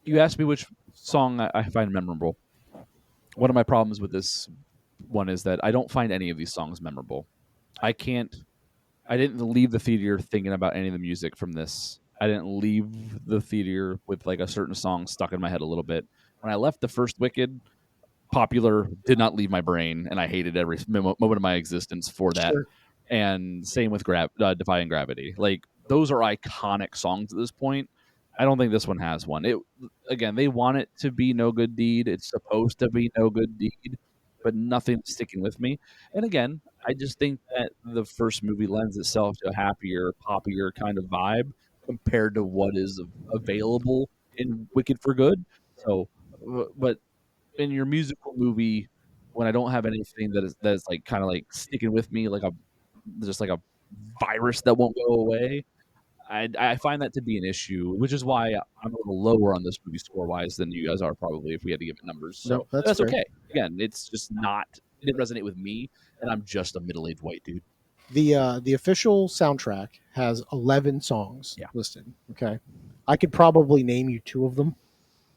[SPEAKER 2] you asked me which song I find memorable. One of my problems with this one is that I don't find any of these songs memorable. I didn't leave the theater thinking about any of the music from this. I didn't leave the theater with like a certain song stuck in my head a little bit. When I left the first Wicked, popular, did not leave my brain, and I hated every moment of my existence for that. Sure. And same with Defying Gravity. Like those are iconic songs at this point. I don't think this one has one. Again, they want it to be No Good Deed. It's supposed to be No Good Deed, but nothing's sticking with me. And again, I just think that the first movie lends itself to a happier, poppier kind of vibe compared to what is available in Wicked for Good. So, but in your musical movie, when I don't have anything that is like kind of like sticking with me, like just like a virus that won't go away, I find that to be an issue, which is why I'm a little lower on this movie score wise than you guys are probably if we had to give it numbers. So that's okay. Again, it's just it didn't resonate with me, and I'm just a middle-aged white dude.
[SPEAKER 3] The official soundtrack has 11 songs listed. Okay, I could probably name you 2 of them.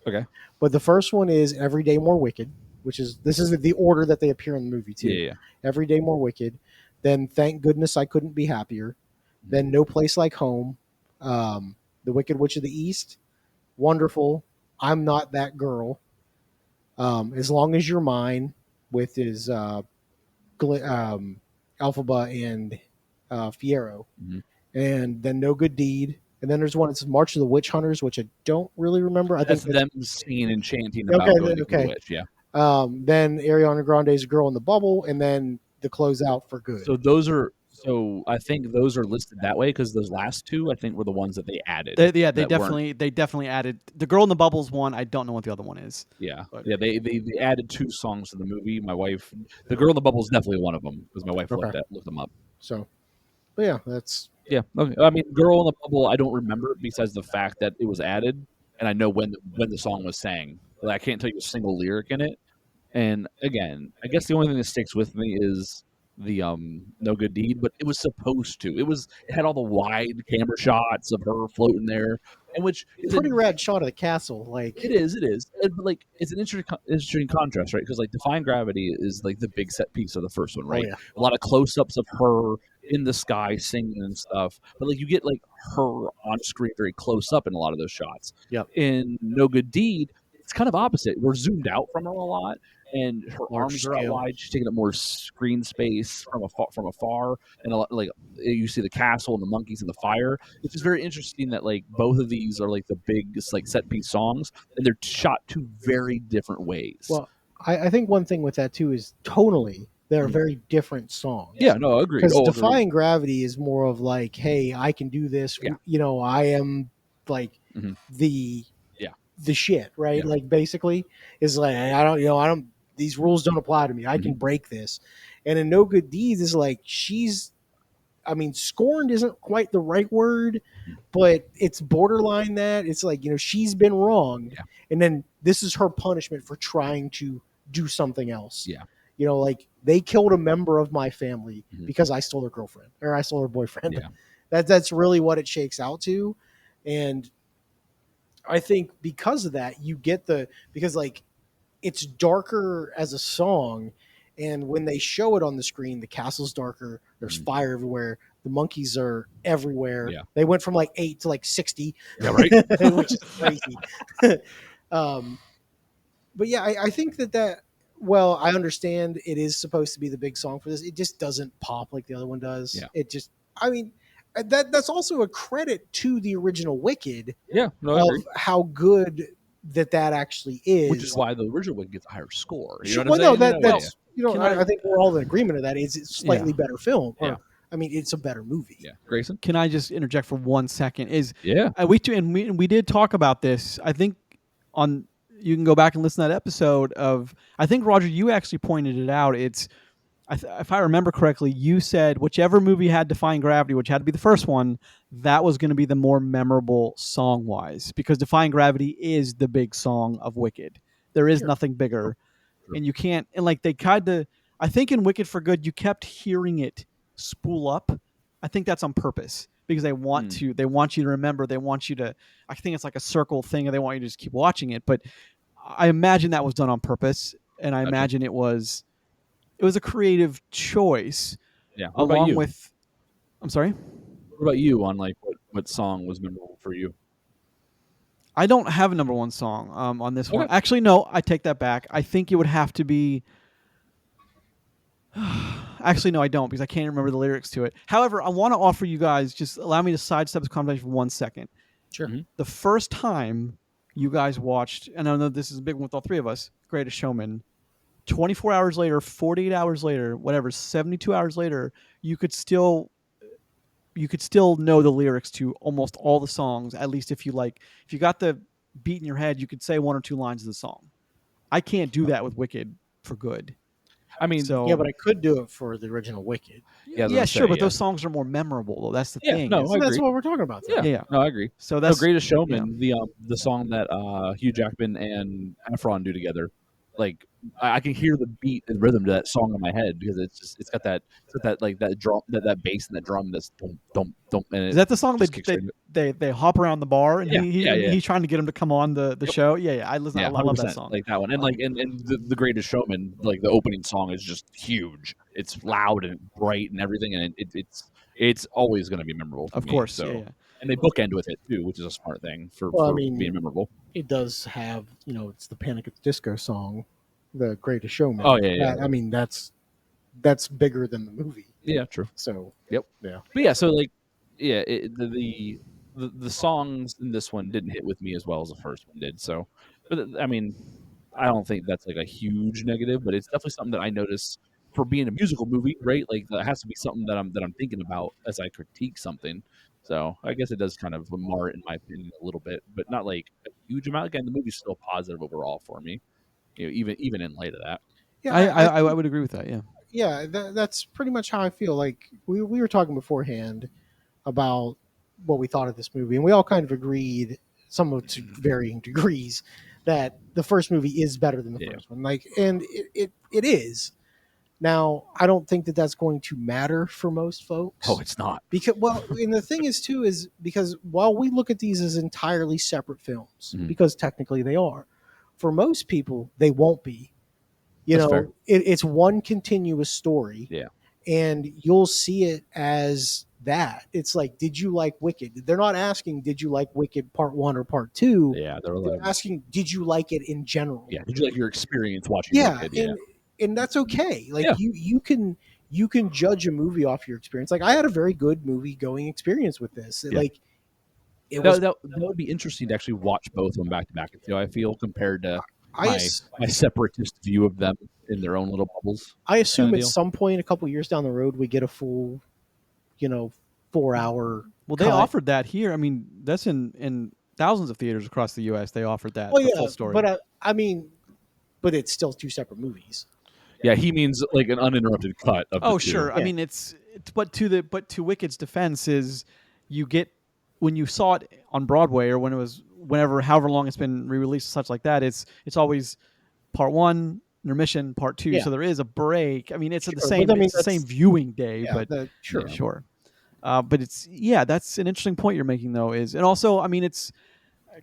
[SPEAKER 2] Okay.
[SPEAKER 3] But the first one is Every Day More Wicked, this is the order that they appear in the movie too.
[SPEAKER 2] Yeah.
[SPEAKER 3] Every Day More Wicked. Then Thank Goodness I Couldn't Be Happier. Then No Place Like Home. The Wicked Witch of the East. Wonderful. I'm Not That Girl. As Long as You're Mine with his Alphaba and Fiero.
[SPEAKER 2] Mm-hmm.
[SPEAKER 3] And then No Good Deed. And then there's one that says March of the Witch Hunters, which I don't really remember.
[SPEAKER 2] That's them singing and chanting about going to the witch. Yeah.
[SPEAKER 3] Then Ariana Grande's Girl in the Bubble, and then the closeout for Good.
[SPEAKER 2] So I think those are listed that way because those last 2 I think were the ones that they added.
[SPEAKER 1] They definitely added the Girl in the Bubbles one. I don't know what the other one is.
[SPEAKER 2] Yeah, they added 2 songs to the movie. My wife, the Girl in the Bubbles, is definitely one of them because my wife looked them up.
[SPEAKER 3] So, but yeah, that's.
[SPEAKER 2] Yeah, okay. I mean, Girl in the Bubble, I don't remember besides the fact that it was added, and I know when the song was sang. But I can't tell you a single lyric in it. And again, I guess the only thing that sticks with me is No Good Deed, but it was supposed to. It had all the wide camera shots of her floating there, and which is
[SPEAKER 3] Pretty rad shot of the castle. Like
[SPEAKER 2] it is. But like it's an interesting contrast, right? Because like Defying Gravity is like the big set piece of the first one, right?
[SPEAKER 3] yeah.
[SPEAKER 2] A lot of close-ups of her in the sky singing and stuff, but like you get like her on screen very close up in a lot of those shots.
[SPEAKER 3] Yep.
[SPEAKER 2] In No Good Deed, it's kind of opposite. We're zoomed out from her a lot, and her
[SPEAKER 3] Large
[SPEAKER 2] arms are out
[SPEAKER 3] scale.
[SPEAKER 2] wide. She's taking up more screen space from afar, and a lot, like you see the castle and the monkeys and the fire. It's just very interesting that like both of these are like the biggest like set piece songs, and they're shot two very different ways.
[SPEAKER 3] Well, I think one thing with that too is tonally they're very different songs.
[SPEAKER 2] Yeah, no, agreed.
[SPEAKER 3] Because
[SPEAKER 2] Agreed.
[SPEAKER 3] Defying Gravity is more of like, hey, I can do this.
[SPEAKER 2] Yeah.
[SPEAKER 3] You know, I am like the shit, right?
[SPEAKER 2] Yeah.
[SPEAKER 3] Like basically is like I don't these rules don't apply to me. I can break this. And in No Good Deeds is like scorned isn't quite the right word, but it's borderline that. It's like, she's been wrong.
[SPEAKER 2] Yeah.
[SPEAKER 3] And then this is her punishment for trying to do something else.
[SPEAKER 2] Yeah.
[SPEAKER 3] Like they killed a member of my family because I stole their girlfriend or I stole her boyfriend.
[SPEAKER 2] Yeah.
[SPEAKER 3] That's really what it shakes out to. And I think because of that, you get because like it's darker as a song. And when they show it on the screen, the castle's darker. There's fire everywhere. The monkeys are everywhere.
[SPEAKER 2] Yeah.
[SPEAKER 3] They went from like 8 to like 60.
[SPEAKER 2] Yeah, right.
[SPEAKER 3] Which is crazy. But yeah, I think that well, I understand it is supposed to be the big song for this. It just doesn't pop like the other one does.
[SPEAKER 2] Yeah.
[SPEAKER 3] It just, that's also a credit to the original Wicked.
[SPEAKER 2] Yeah, no, I
[SPEAKER 3] of
[SPEAKER 2] agree.
[SPEAKER 3] how good that actually is.
[SPEAKER 2] Which is why the original one gets a higher score. You know
[SPEAKER 3] well,
[SPEAKER 2] what I'm
[SPEAKER 3] no,
[SPEAKER 2] saying?
[SPEAKER 3] that's
[SPEAKER 1] I
[SPEAKER 3] think we're all in agreement of that. It's a slightly better film.
[SPEAKER 2] Yeah.
[SPEAKER 3] It's a better movie.
[SPEAKER 2] Yeah, Grayson.
[SPEAKER 1] Can I just interject for 1 second?
[SPEAKER 2] Yeah.
[SPEAKER 1] We did talk about this. I think you can go back and listen to that episode of. I think Roger, you actually pointed it out. It's if I remember correctly, you said whichever movie had Defying Gravity, which had to be the first one, that was going to be the more memorable song-wise, because Defying Gravity is the big song of Wicked. There is nothing bigger, and you can't. And like they kind of, I think in Wicked for Good, you kept hearing it spool up. I think that's on purpose because they want to. They want you to remember. They want you to. I think it's like a circle thing, and they want you to just keep watching it. But I imagine that was done on purpose, and I imagine it was a creative choice.
[SPEAKER 2] Yeah. What about
[SPEAKER 1] along
[SPEAKER 2] you?
[SPEAKER 1] with, I'm sorry.
[SPEAKER 2] What about you on like what song was memorable for you?
[SPEAKER 1] I don't have a number one song on this one.
[SPEAKER 2] Okay.
[SPEAKER 1] Actually, no, I take that back. I think it would have to be. Actually, no, I don't, because I can't remember the lyrics to it. However, I want to offer you guys, just allow me to sidestep this conversation for 1 second.
[SPEAKER 3] Sure.
[SPEAKER 1] The first time you guys watched, and I know this is a big one with all three of us, Greatest Showman, 24 hours later, 48 hours later, whatever, 72 hours later, you could still know the lyrics to almost all the songs. At least if you got the beat in your head, you could say 1 or 2 lines of the song. I can't do that with Wicked for Good.
[SPEAKER 2] I mean,
[SPEAKER 3] Yeah, but I could do it for the original Wicked.
[SPEAKER 1] Yeah, sure, but those songs are more memorable, though. That's the thing.
[SPEAKER 2] No, I
[SPEAKER 3] That's
[SPEAKER 2] agree.
[SPEAKER 3] what we're talking about.
[SPEAKER 2] Yeah. No, I agree.
[SPEAKER 1] So that's
[SPEAKER 2] Greatest Showman, the song that Hugh Jackman and Efron do together. Like I can hear the beat and rhythm to that song in my head because it's got that like that drum, that bass and that drum that's dum. And
[SPEAKER 1] is that the song
[SPEAKER 2] just kicks
[SPEAKER 1] they hop around the bar and he's trying to get him to come on the show? Yeah. I listen. I love that song.
[SPEAKER 2] Like that one, and the Greatest Showman, like the opening song is just huge. It's loud and bright and everything, and it's always going to be memorable.
[SPEAKER 1] Of course,
[SPEAKER 2] so.
[SPEAKER 1] yeah.
[SPEAKER 2] And they bookend with it too, which is a smart thing for being memorable.
[SPEAKER 3] It does have, it's the Panic at the Disco song, The Greatest Showman.
[SPEAKER 2] Oh yeah.
[SPEAKER 3] I mean, that's bigger than the movie.
[SPEAKER 2] Yeah, true.
[SPEAKER 3] So
[SPEAKER 2] yep.
[SPEAKER 3] Yeah.
[SPEAKER 2] But yeah, so like, yeah, the songs in this one didn't hit with me as well as the first one did. So, but I mean, I don't think that's like a huge negative, but it's definitely something that I notice for being a musical movie, right? Like that has to be something that I'm thinking about as I critique something. So I guess it does kind of mar it, in my opinion, a little bit, but not like a huge amount. Again, the movie's still positive overall for me, even in light of that.
[SPEAKER 1] Yeah, I would agree with that. Yeah.
[SPEAKER 3] Yeah, that's pretty much how I feel. Like we were talking beforehand about what we thought of this movie, and we all kind of agreed, somewhat to varying degrees, that the first movie is better than the first one. Like, and it is. Now, I don't think that that's going to matter for most folks.
[SPEAKER 2] Oh, it's not.
[SPEAKER 3] Because, well, and the thing is, too, is because while we look at these as entirely separate films, because technically they are, for most people, they won't be.
[SPEAKER 2] That's fair.
[SPEAKER 3] It's one continuous story.
[SPEAKER 2] Yeah.
[SPEAKER 3] And you'll see it as that. It's like, did you like Wicked? They're not asking, did you like Wicked Part 1 or Part 2?
[SPEAKER 2] Yeah,
[SPEAKER 3] they're asking, did you like it in general?
[SPEAKER 2] Yeah, did you like your experience watching Wicked?
[SPEAKER 3] Yeah, and that's okay. Like you can judge a movie off your experience. Like I had a very good movie going experience with this. Like
[SPEAKER 2] that would be interesting to actually watch both of them back to back. I feel compared to my separatist view of them in their own little bubbles.
[SPEAKER 3] I assume at some point, a couple years down the road, we get a full, 4-hour.
[SPEAKER 1] Well, they offered that here. I mean, that's in thousands of theaters across the U.S. They offered that full story.
[SPEAKER 3] But but it's still two separate movies.
[SPEAKER 2] Yeah, he means like an uninterrupted cut of.
[SPEAKER 1] Oh, sure. Yeah. I mean, but to Wicked's defense is, you get when you saw it on Broadway or when it was however long it's been re-released, such like that. It's always Part 1. Intermission, Part 2, so there is a break. I mean, it's the same. It's the same viewing day, but sure. But it's that's an interesting point you're making, though. And also, I mean, it's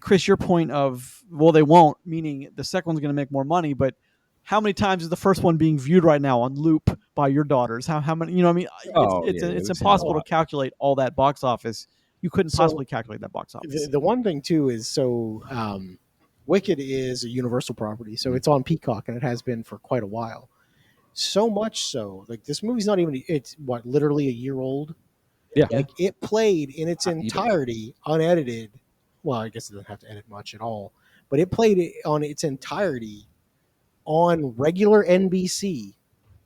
[SPEAKER 1] Chris, your point of they won't, meaning the second one's going to make more money, but how many times is the first one being viewed right now on loop by your daughters? How many? I mean, it's impossible to calculate all that box office. You couldn't possibly calculate that box office.
[SPEAKER 3] The one thing too is Wicked is a Universal property, so it's on Peacock, and it has been for quite a while. So much so, like this movie's not even, it's literally a year old.
[SPEAKER 2] Yeah.
[SPEAKER 3] Like it played in its entirety, unedited. Well, I guess it doesn't have to edit much at all, but it played it on its entirety on regular NBC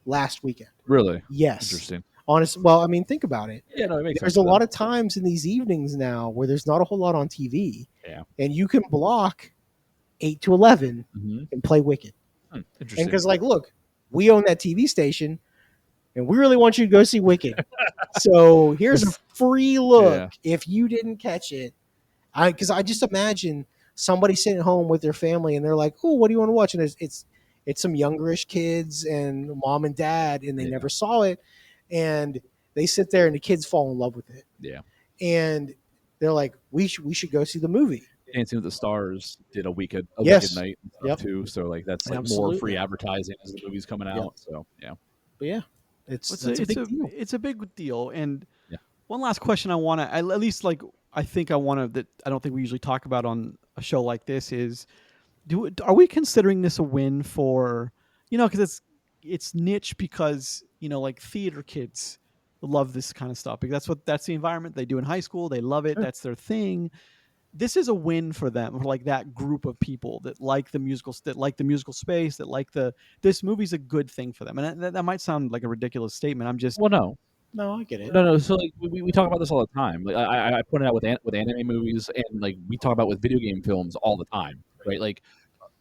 [SPEAKER 3] last weekend.
[SPEAKER 2] Really?
[SPEAKER 3] Yes.
[SPEAKER 2] Interesting.
[SPEAKER 3] Well, I mean, think about it.
[SPEAKER 2] Yeah, no, it makes sense.
[SPEAKER 3] There's a lot of times in these evenings now where there's not a whole lot on TV.
[SPEAKER 2] Yeah.
[SPEAKER 3] And you can block 8 to 11 and play Wicked.
[SPEAKER 2] Interesting.
[SPEAKER 3] And because, look, we own that TV station, and we really want you to go see Wicked. So here's a free look if you didn't catch it. Because I just imagine somebody sitting at home with their family, and they're like, "Oh, what do you want to watch?" And it's some youngerish kids and mom and dad, and they never saw it, and they sit there, and the kids fall in love with it.
[SPEAKER 2] Yeah.
[SPEAKER 3] And they're like, "We should go see the movie."
[SPEAKER 2] Dancing with the Stars did a Wicked night and stuff too, so that's more free advertising as the movie's coming out. So
[SPEAKER 3] but it's
[SPEAKER 1] a big deal. And one last question I want to, at least I think I want to, that I don't think we usually talk about on a show like this is, are we considering this a win for, because it's niche, because theater kids love this kind of stuff, because that's the environment they do in high school. They love it. Sure. That's their thing. This is a win for them, for that group of people that like the musical space, that like this movie's a good thing for them. And that might sound like a ridiculous statement. I'm just
[SPEAKER 3] no, I get it.
[SPEAKER 2] No. So we talk about this all the time. Like I point it out with anime movies, and we talk about with video game films all the time, right? Like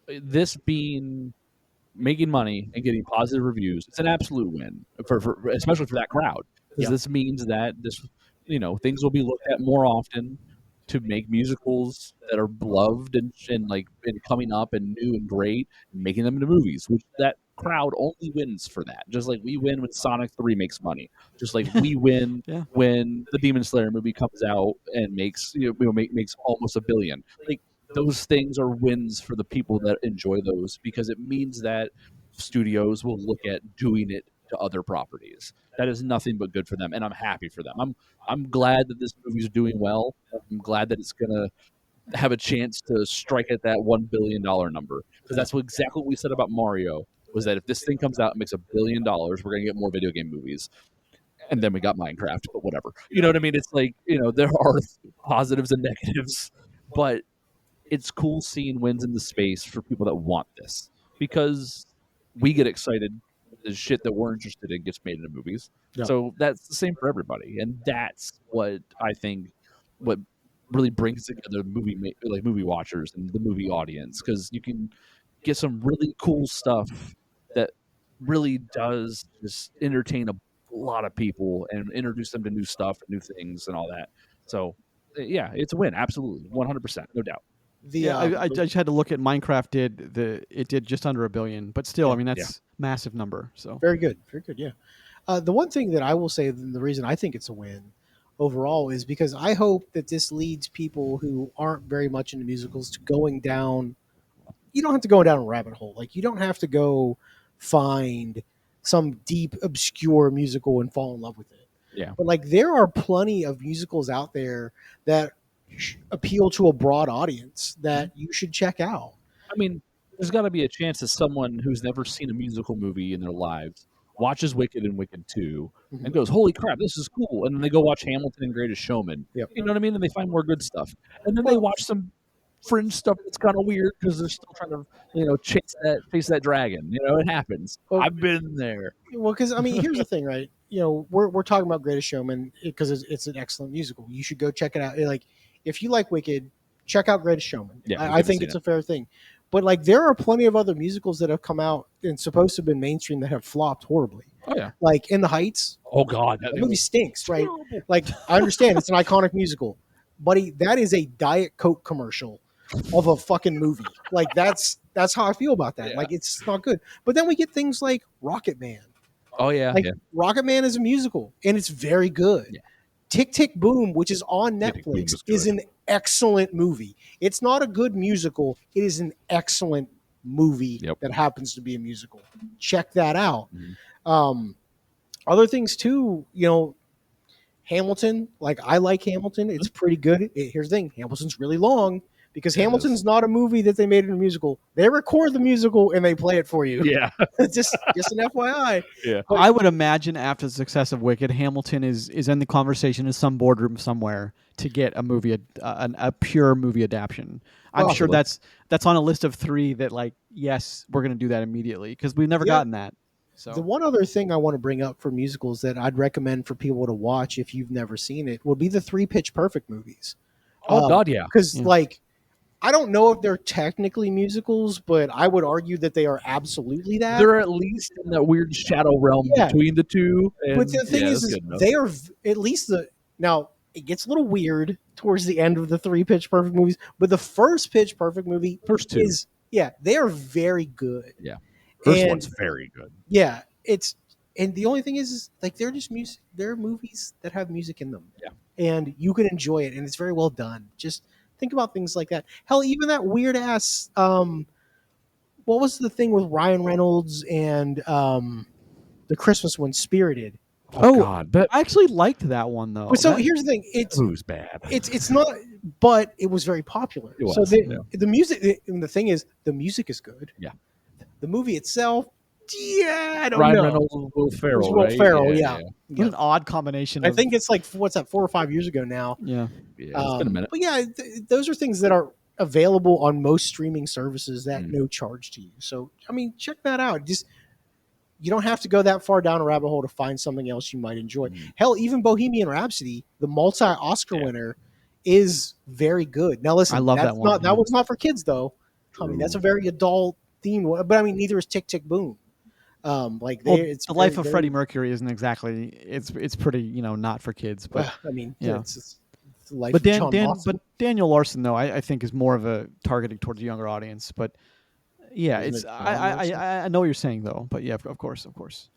[SPEAKER 2] this being making money and getting positive reviews, it's an absolute win for especially for that crowd, because this means that this things will be looked at more often to make musicals that are beloved and coming up and new and great, and making them into movies, which that crowd only wins for that. Just like we win when Sonic 3 makes money. Just like we win when the Demon Slayer movie comes out and makes makes almost $1 billion. Like those things are wins for the people that enjoy those, because it means that studios will look at doing it to other properties. That is nothing but good for them, and I'm happy for them. I'm glad that this movie's doing well. I'm glad that it's gonna have a chance to strike at that $1 billion number, because that's exactly what we said about Mario. Was that if this thing comes out and makes $1 billion, we're gonna get more video game movies. And then we got Minecraft, but whatever. You know what I mean? It's there are positives and negatives, but it's cool seeing wins in the space for people that want this, because we get excited when the shit that we're interested in gets made into movies. Yep. So that's the same for everybody, and that's what I think what really brings together movie watchers and the movie audience, because you can get some really cool stuff that really does just entertain a lot of people and introduce them to new stuff, new things, and all that. So yeah, it's a win, absolutely, 100%, no doubt.
[SPEAKER 1] I just had to look at Minecraft did just under $1 billion, but still, I mean that's massive number. So
[SPEAKER 3] very good, yeah. The one thing that I will say, the reason I think it's a win overall is because I hope that this leads people who aren't very much into musicals to going down. You don't have to go down a rabbit hole. Like you don't have to go find some deep, obscure musical and fall in love with it.
[SPEAKER 2] Yeah.
[SPEAKER 3] But like there are plenty of musicals out there that appeal to a broad audience that you should check out.
[SPEAKER 2] I mean, there's got to be a chance that someone who's never seen a musical movie in their lives watches Wicked and Wicked 2 and goes, holy crap, this is cool. And then they go watch Hamilton and Greatest Showman.
[SPEAKER 3] Yep.
[SPEAKER 2] You know what I mean? And they find more good stuff. And then they watch some fringe stuff that's kind of weird because they're still trying to, chase that dragon. It happens.
[SPEAKER 3] Well,
[SPEAKER 2] I've been there.
[SPEAKER 3] Well, because I mean, here's the thing, right? We're talking about Greatest Showman because it's an excellent musical. You should go check it out. Like, if you like Wicked, check out Greatest Showman.
[SPEAKER 2] Yeah,
[SPEAKER 3] I think it's a fair thing. But like, there are plenty of other musicals that have come out and supposed to have been mainstream that have flopped horribly.
[SPEAKER 2] Oh yeah,
[SPEAKER 3] like In the Heights.
[SPEAKER 2] Oh God,
[SPEAKER 3] that movie stinks, right? Like, I understand it's an iconic musical, buddy. That is a Diet Coke commercial of a fucking movie. Like that's how I feel about that.
[SPEAKER 2] Yeah.
[SPEAKER 3] Like it's not good. But then we get things like Rocket Man.
[SPEAKER 2] Oh yeah,
[SPEAKER 3] like Rocket Man is a musical and it's very good.
[SPEAKER 2] Yeah.
[SPEAKER 3] Tick Tick Boom, which is on Netflix, is an excellent movie. It's not a good musical. It is an excellent movie that happens to be a musical. Check that out.
[SPEAKER 2] Mm-hmm.
[SPEAKER 3] Other things too, Hamilton. Like I like Hamilton. It's pretty good. Here's the thing: Hamilton's really long because Hamilton's not a movie that they made in a musical. They record the musical and they play it for you.
[SPEAKER 2] Yeah,
[SPEAKER 3] just an FYI.
[SPEAKER 2] Yeah,
[SPEAKER 1] but I would imagine after the success of Wicked, Hamilton is in the conversation in some boardroom somewhere to get a movie, a pure movie adaptation. I'm sure that's on a list of 3 that like, yes, we're going to do that immediately because we've never gotten that. So
[SPEAKER 3] the one other thing I want to bring up for musicals that I'd recommend for people to watch if you've never seen it would be the 3 Pitch Perfect movies.
[SPEAKER 2] Oh God, yeah.
[SPEAKER 3] Because like, I don't know if they're technically musicals, but I would argue that they are absolutely that.
[SPEAKER 2] They're at least in that weird shadow realm between the two.
[SPEAKER 3] But the thing is they are at least now it gets a little weird towards the end of the 3 Pitch Perfect movies, but the first Pitch Perfect movie,
[SPEAKER 2] first 2,
[SPEAKER 3] they are very good.
[SPEAKER 2] Yeah. First one's very good.
[SPEAKER 3] Yeah, and the only thing is like they're just music. They're movies that have music in them.
[SPEAKER 2] Yeah,
[SPEAKER 3] and you can enjoy it, and it's very well done. Just think about things like that. Hell, even that weird ass. What was the thing with Ryan Reynolds and the Christmas one, Spirited?
[SPEAKER 2] Oh God,
[SPEAKER 1] I actually liked that one though.
[SPEAKER 3] But so here's the thing: it
[SPEAKER 2] was bad.
[SPEAKER 3] It's not, but it was very popular.
[SPEAKER 2] It was,
[SPEAKER 3] so the music, and the thing is, the music is good.
[SPEAKER 2] Yeah.
[SPEAKER 3] The movie itself, I don't
[SPEAKER 2] Ryan
[SPEAKER 3] know.
[SPEAKER 2] Reynolds and Will Ferrell.
[SPEAKER 3] Will Ferrell, yeah.
[SPEAKER 1] What an odd combination.
[SPEAKER 3] I think it's like, what's that, 4 or 5 years ago now.
[SPEAKER 1] Yeah.
[SPEAKER 2] It's been a minute.
[SPEAKER 3] But yeah, those are things that are available on most streaming services at no charge to you. So, I mean, check that out. Just, you don't have to go that far down a rabbit hole to find something else you might enjoy. Hell, even Bohemian Rhapsody, the multi-Oscar winner, is very good. Now, listen,
[SPEAKER 1] I love that one.
[SPEAKER 3] That one's not for kids, though. I mean, that's a very adult theme, but I mean, neither is Tick Tick Boom.
[SPEAKER 1] It's the life of Freddie Mercury isn't exactly. It's pretty not for kids, but
[SPEAKER 3] I mean,
[SPEAKER 1] yeah.
[SPEAKER 3] It's the life
[SPEAKER 1] but
[SPEAKER 3] of John
[SPEAKER 1] but Daniel Larson though I think is more of a targeted towards a younger audience. But yeah, I know what you're saying though. But yeah, of course.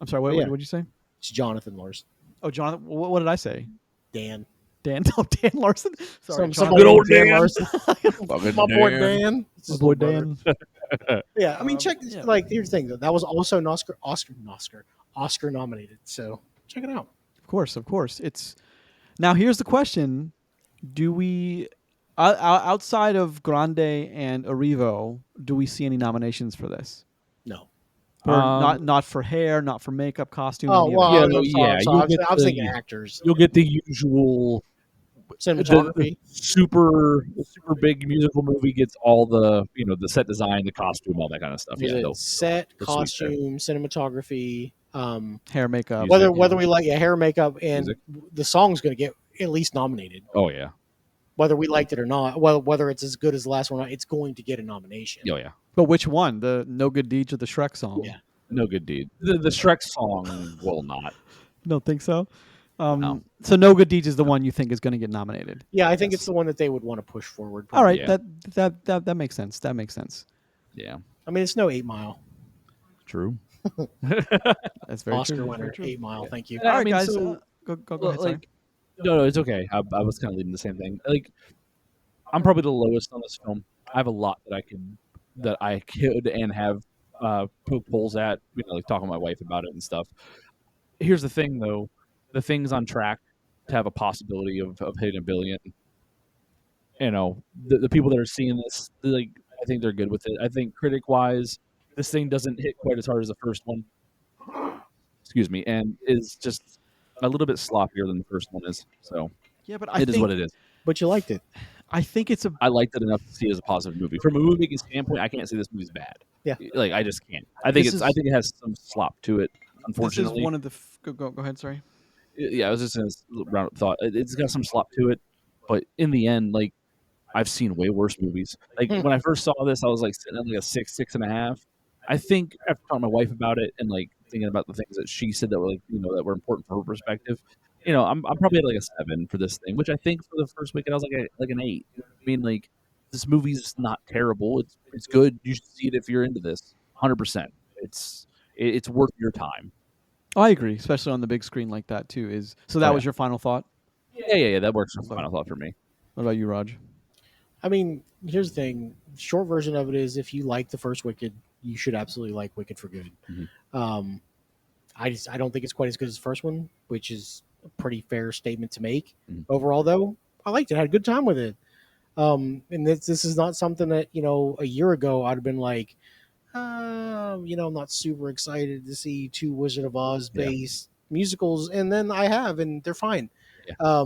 [SPEAKER 1] I'm sorry. What did you say?
[SPEAKER 3] It's Jonathan Larson.
[SPEAKER 1] Oh, Jonathan. What did I say?
[SPEAKER 3] Dan.
[SPEAKER 1] Dan Larson. Sorry,
[SPEAKER 3] good old Dan
[SPEAKER 2] Larson.
[SPEAKER 3] My boy Dan.
[SPEAKER 1] My boy Dan.
[SPEAKER 3] Yeah, I mean, check. Like, here's the thing though. That was also an Oscar nominated. So check it out.
[SPEAKER 1] Of course. It's now. Here's the question: do we, outside of Grande and Arrivo, do we see any nominations for this?
[SPEAKER 3] No.
[SPEAKER 1] Not for hair, not for makeup, costume.
[SPEAKER 3] Oh well, I was thinking actors.
[SPEAKER 2] You'll get the usual
[SPEAKER 3] cinematography.
[SPEAKER 2] Super big musical movie gets all the the set design, the costume, all that kind of stuff.
[SPEAKER 3] Set, costume, cinematography,
[SPEAKER 1] hair, makeup.
[SPEAKER 3] Whether we like hair, makeup, and the song's going to get at least nominated.
[SPEAKER 2] Oh yeah.
[SPEAKER 3] Whether we liked it or not, whether it's as good as the last one, it's going to get a nomination.
[SPEAKER 2] Oh yeah.
[SPEAKER 1] But which one? The No Good Deeds or the Shrek song?
[SPEAKER 3] Yeah.
[SPEAKER 2] No Good Deed. The Shrek song will not.
[SPEAKER 1] Don't think so? So No Good Deeds is the one you think is going to get nominated.
[SPEAKER 3] Yeah, I think it's the one that they would want to push forward.
[SPEAKER 1] All right,
[SPEAKER 2] Yeah.
[SPEAKER 1] that makes sense. That makes sense.
[SPEAKER 2] Yeah.
[SPEAKER 3] I mean, it's no 8 Mile.
[SPEAKER 2] True.
[SPEAKER 1] That's very
[SPEAKER 3] Oscar
[SPEAKER 1] true.
[SPEAKER 3] winner,
[SPEAKER 1] Very true.
[SPEAKER 3] 8 Mile.
[SPEAKER 2] Yeah.
[SPEAKER 3] Thank you.
[SPEAKER 1] All right,
[SPEAKER 2] I mean,
[SPEAKER 1] guys,
[SPEAKER 2] so
[SPEAKER 1] go ahead. Sorry.
[SPEAKER 2] like, no, it's okay. I was kind of leading the same thing. Like, I'm probably the lowest on this film. I have a lot that I could and have poked holes at. Like talking to my wife about it and stuff. Here's the thing, though: the thing's on track to have a possibility of hitting $1 billion. The people that are seeing this, like, I think they're good with it. I think critic-wise, this thing doesn't hit quite as hard as the first one. Excuse me, and is just a little bit sloppier than the first one is. So
[SPEAKER 1] Yeah, but
[SPEAKER 2] it is what it is.
[SPEAKER 3] But you liked it.
[SPEAKER 1] I think it's
[SPEAKER 2] I liked it enough to see it as a positive movie. From a movie making standpoint, I can't say this movie's bad.
[SPEAKER 3] Yeah.
[SPEAKER 2] Like, I just can't. I think
[SPEAKER 1] This
[SPEAKER 2] I think it has some slop to it. Unfortunately,
[SPEAKER 1] this is one of the. Go ahead. Sorry.
[SPEAKER 2] Yeah, I was just in this round of thought. It's got some slop to it, but in the end, like, I've seen way worse movies. Like, when I first saw this, I was like sitting at like a 6.5. I think after talking to my wife about it and like thinking about the things that she said that were that were important for her perspective, I'm probably at like a 7 for this thing, which I think for the first weekend I was like an 8. I mean, like, this movie's not terrible. It's good. You should see it if you're into this. 100%. It's worth your time.
[SPEAKER 1] I agree, especially on the big screen like that too. That was your final thought?
[SPEAKER 2] Yeah. That works for final thought for me.
[SPEAKER 1] What about you, Raj?
[SPEAKER 3] I mean, here's the thing. Short version of it is, if you like the first Wicked, you should absolutely like Wicked for Good.
[SPEAKER 2] Mm-hmm.
[SPEAKER 3] I don't think it's quite as good as the first one, which is a pretty fair statement to make.
[SPEAKER 2] Mm-hmm.
[SPEAKER 3] Overall, though, I liked it. I had a good time with it. And this is not something that a year ago I'd have been like, I'm not super excited to see 2 Wizard of Oz based musicals, and then I have, and they're fine.
[SPEAKER 2] Yeah.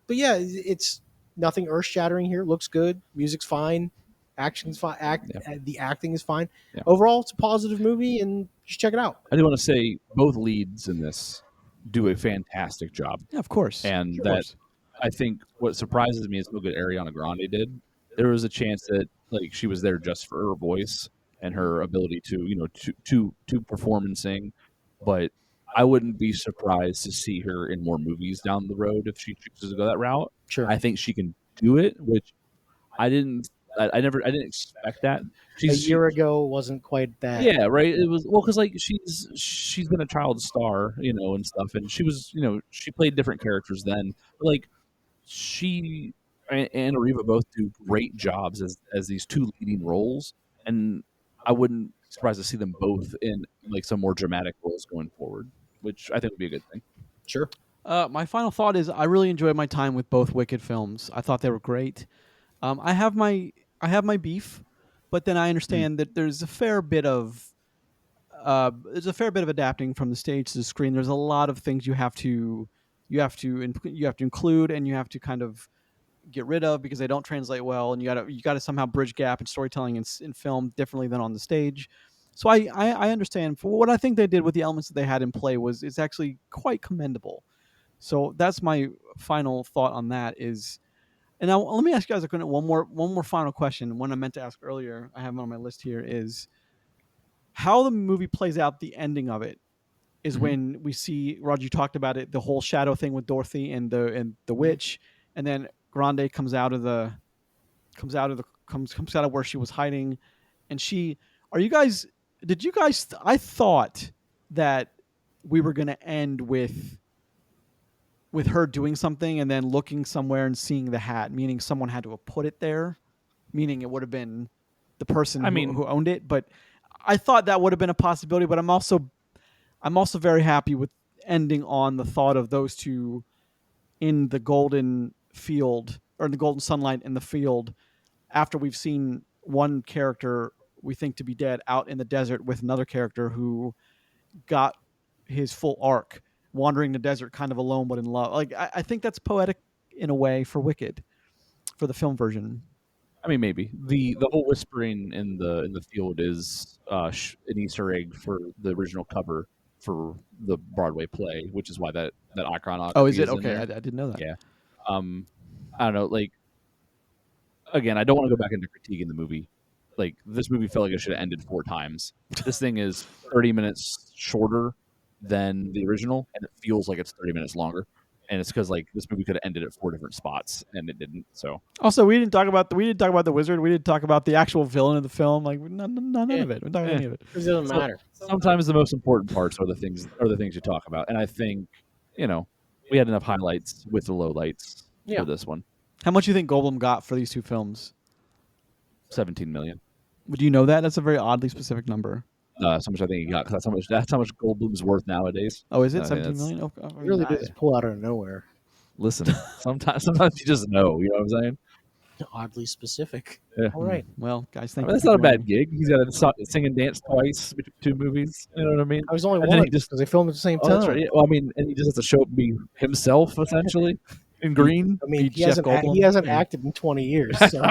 [SPEAKER 3] But yeah, it's nothing earth shattering here. It looks good. Music's fine. Action's fine. The acting is fine.
[SPEAKER 2] Yeah.
[SPEAKER 3] Overall, it's a positive movie, and you should check it out.
[SPEAKER 2] I do want to say both leads in this do a fantastic job.
[SPEAKER 1] Yeah, of course.
[SPEAKER 2] And I think what surprises me is how good Ariana Grande did. There was a chance that, like, she was there just for her voice and her ability to to perform and sing, but I wouldn't be surprised to see her in more movies down the road if she chooses to go that route.
[SPEAKER 3] Sure.
[SPEAKER 2] I think she can do it, which I didn't expect that.
[SPEAKER 3] A year ago wasn't quite that.
[SPEAKER 2] Yeah, right. It was because like she's been a child star, and stuff, and she was, she played different characters then. But like, she and Ariva both do great jobs as these 2 leading roles, and I wouldn't be surprised to see them both in like some more dramatic roles going forward, which I think would be a good thing.
[SPEAKER 3] Sure.
[SPEAKER 1] My final thought is I really enjoyed my time with both Wicked films. I thought they were great. I have my beef, but then I understand that there's a fair bit of adapting from the stage to the screen. There's a lot of things you have to include, and you have to kind of get rid of because they don't translate well, and you gotta somehow bridge gap in storytelling in film differently than on the stage. So I understand. For what I think they did with the elements that they had in play is actually quite commendable. So that's my final thought on that. And now let me ask you guys one more final question. One I meant to ask earlier, I have it on my list here, is how the movie plays out. The ending of it is when we see, Roger, you talked about it, the whole shadow thing with Dorothy and the witch, and then Grande comes out of where she was hiding, and I thought that we were going to end with her doing something and then looking somewhere and seeing the hat, meaning someone had to have put it there, meaning it would have been the person who owned it. But I thought that would have been a possibility, but I'm also very happy with ending on the thought of those 2 in the golden field, or in the golden sunlight in the field, after we've seen one character we think to be dead out in the desert with another character who got his full arc, wandering the desert kind of alone but in love. Like, I think that's poetic in a way for Wicked, for the film version.
[SPEAKER 2] I mean, maybe the whole whispering in the field is an Easter egg for the original cover for the Broadway play, which is why that iconography.
[SPEAKER 1] Oh, is it?
[SPEAKER 2] In
[SPEAKER 1] Okay,
[SPEAKER 2] there.
[SPEAKER 1] I didn't know that.
[SPEAKER 2] Yeah. I don't know. Like, again, I don't want to go back into critiquing the movie. Like, this movie felt like it should have ended 4 times. This thing is 30 minutes shorter than the original, and it feels like it's 30 minutes longer. and it's because like this movie could have ended at 4 different spots and it didn't. So
[SPEAKER 1] Also, we didn't talk about the wizard. We didn't talk about the actual villain of the film. Like none of it. We're not any of it.
[SPEAKER 3] It doesn't matter.
[SPEAKER 2] Sometimes the most important parts are the things you talk about, and I think we had enough highlights with the lowlights for this one.
[SPEAKER 1] How much do you think Goldblum got for these two films?
[SPEAKER 2] 17 million.
[SPEAKER 1] Would you know that? That's a very oddly specific number.
[SPEAKER 2] So much I think he got, because that's how much Goldblum's worth nowadays.
[SPEAKER 1] Oh, is it 17 million? Oh, I mean,
[SPEAKER 3] Really did just pull out of nowhere.
[SPEAKER 2] Listen, sometimes you just know. You know what I'm saying?
[SPEAKER 3] Oddly specific.
[SPEAKER 2] Yeah.
[SPEAKER 3] All right.
[SPEAKER 1] Well, guys,
[SPEAKER 2] I mean, that's not a bad gig. He's got to sing and dance twice between 2 movies. You know what I mean?
[SPEAKER 3] I was only
[SPEAKER 2] And then
[SPEAKER 3] one
[SPEAKER 2] he just
[SPEAKER 3] because they filmed at the same
[SPEAKER 2] Oh,
[SPEAKER 3] time.
[SPEAKER 2] that's right. Yeah, well, I mean, and he just has to show up and be himself essentially in green.
[SPEAKER 3] I mean,
[SPEAKER 1] Be Jeff Goldblum.
[SPEAKER 3] he hasn't acted in 20 years. So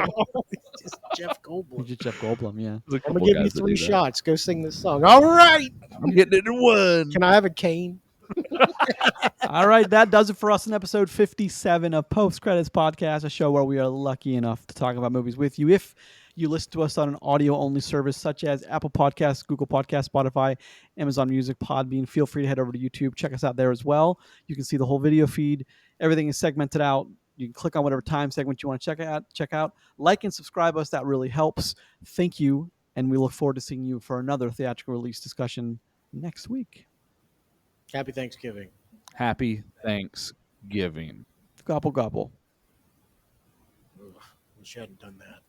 [SPEAKER 3] just Jeff Goldblum.
[SPEAKER 1] Just Jeff Goldblum, yeah.
[SPEAKER 3] I'm gonna give you 3 shots. Go sing this song. All right.
[SPEAKER 2] I'm getting it in 1.
[SPEAKER 3] Can I have a cane?
[SPEAKER 1] All right, that does it for us in episode 57 of Post Credits Podcast, a show where we are lucky enough to talk about movies with you. If you listen to us on an audio-only service such as Apple Podcasts, Google Podcasts, Spotify, Amazon Music, Podbean, feel free to head over to YouTube. Check us out there as well. You can see the whole video feed. Everything is segmented out. You can click on whatever time segment you want to check out. Like and subscribe us. That really helps. Thank you, and we look forward to seeing you for another theatrical release discussion next week.
[SPEAKER 3] Happy Thanksgiving.
[SPEAKER 2] Happy Thanksgiving.
[SPEAKER 1] Gobble, gobble.
[SPEAKER 3] Ugh, wish you hadn't done that.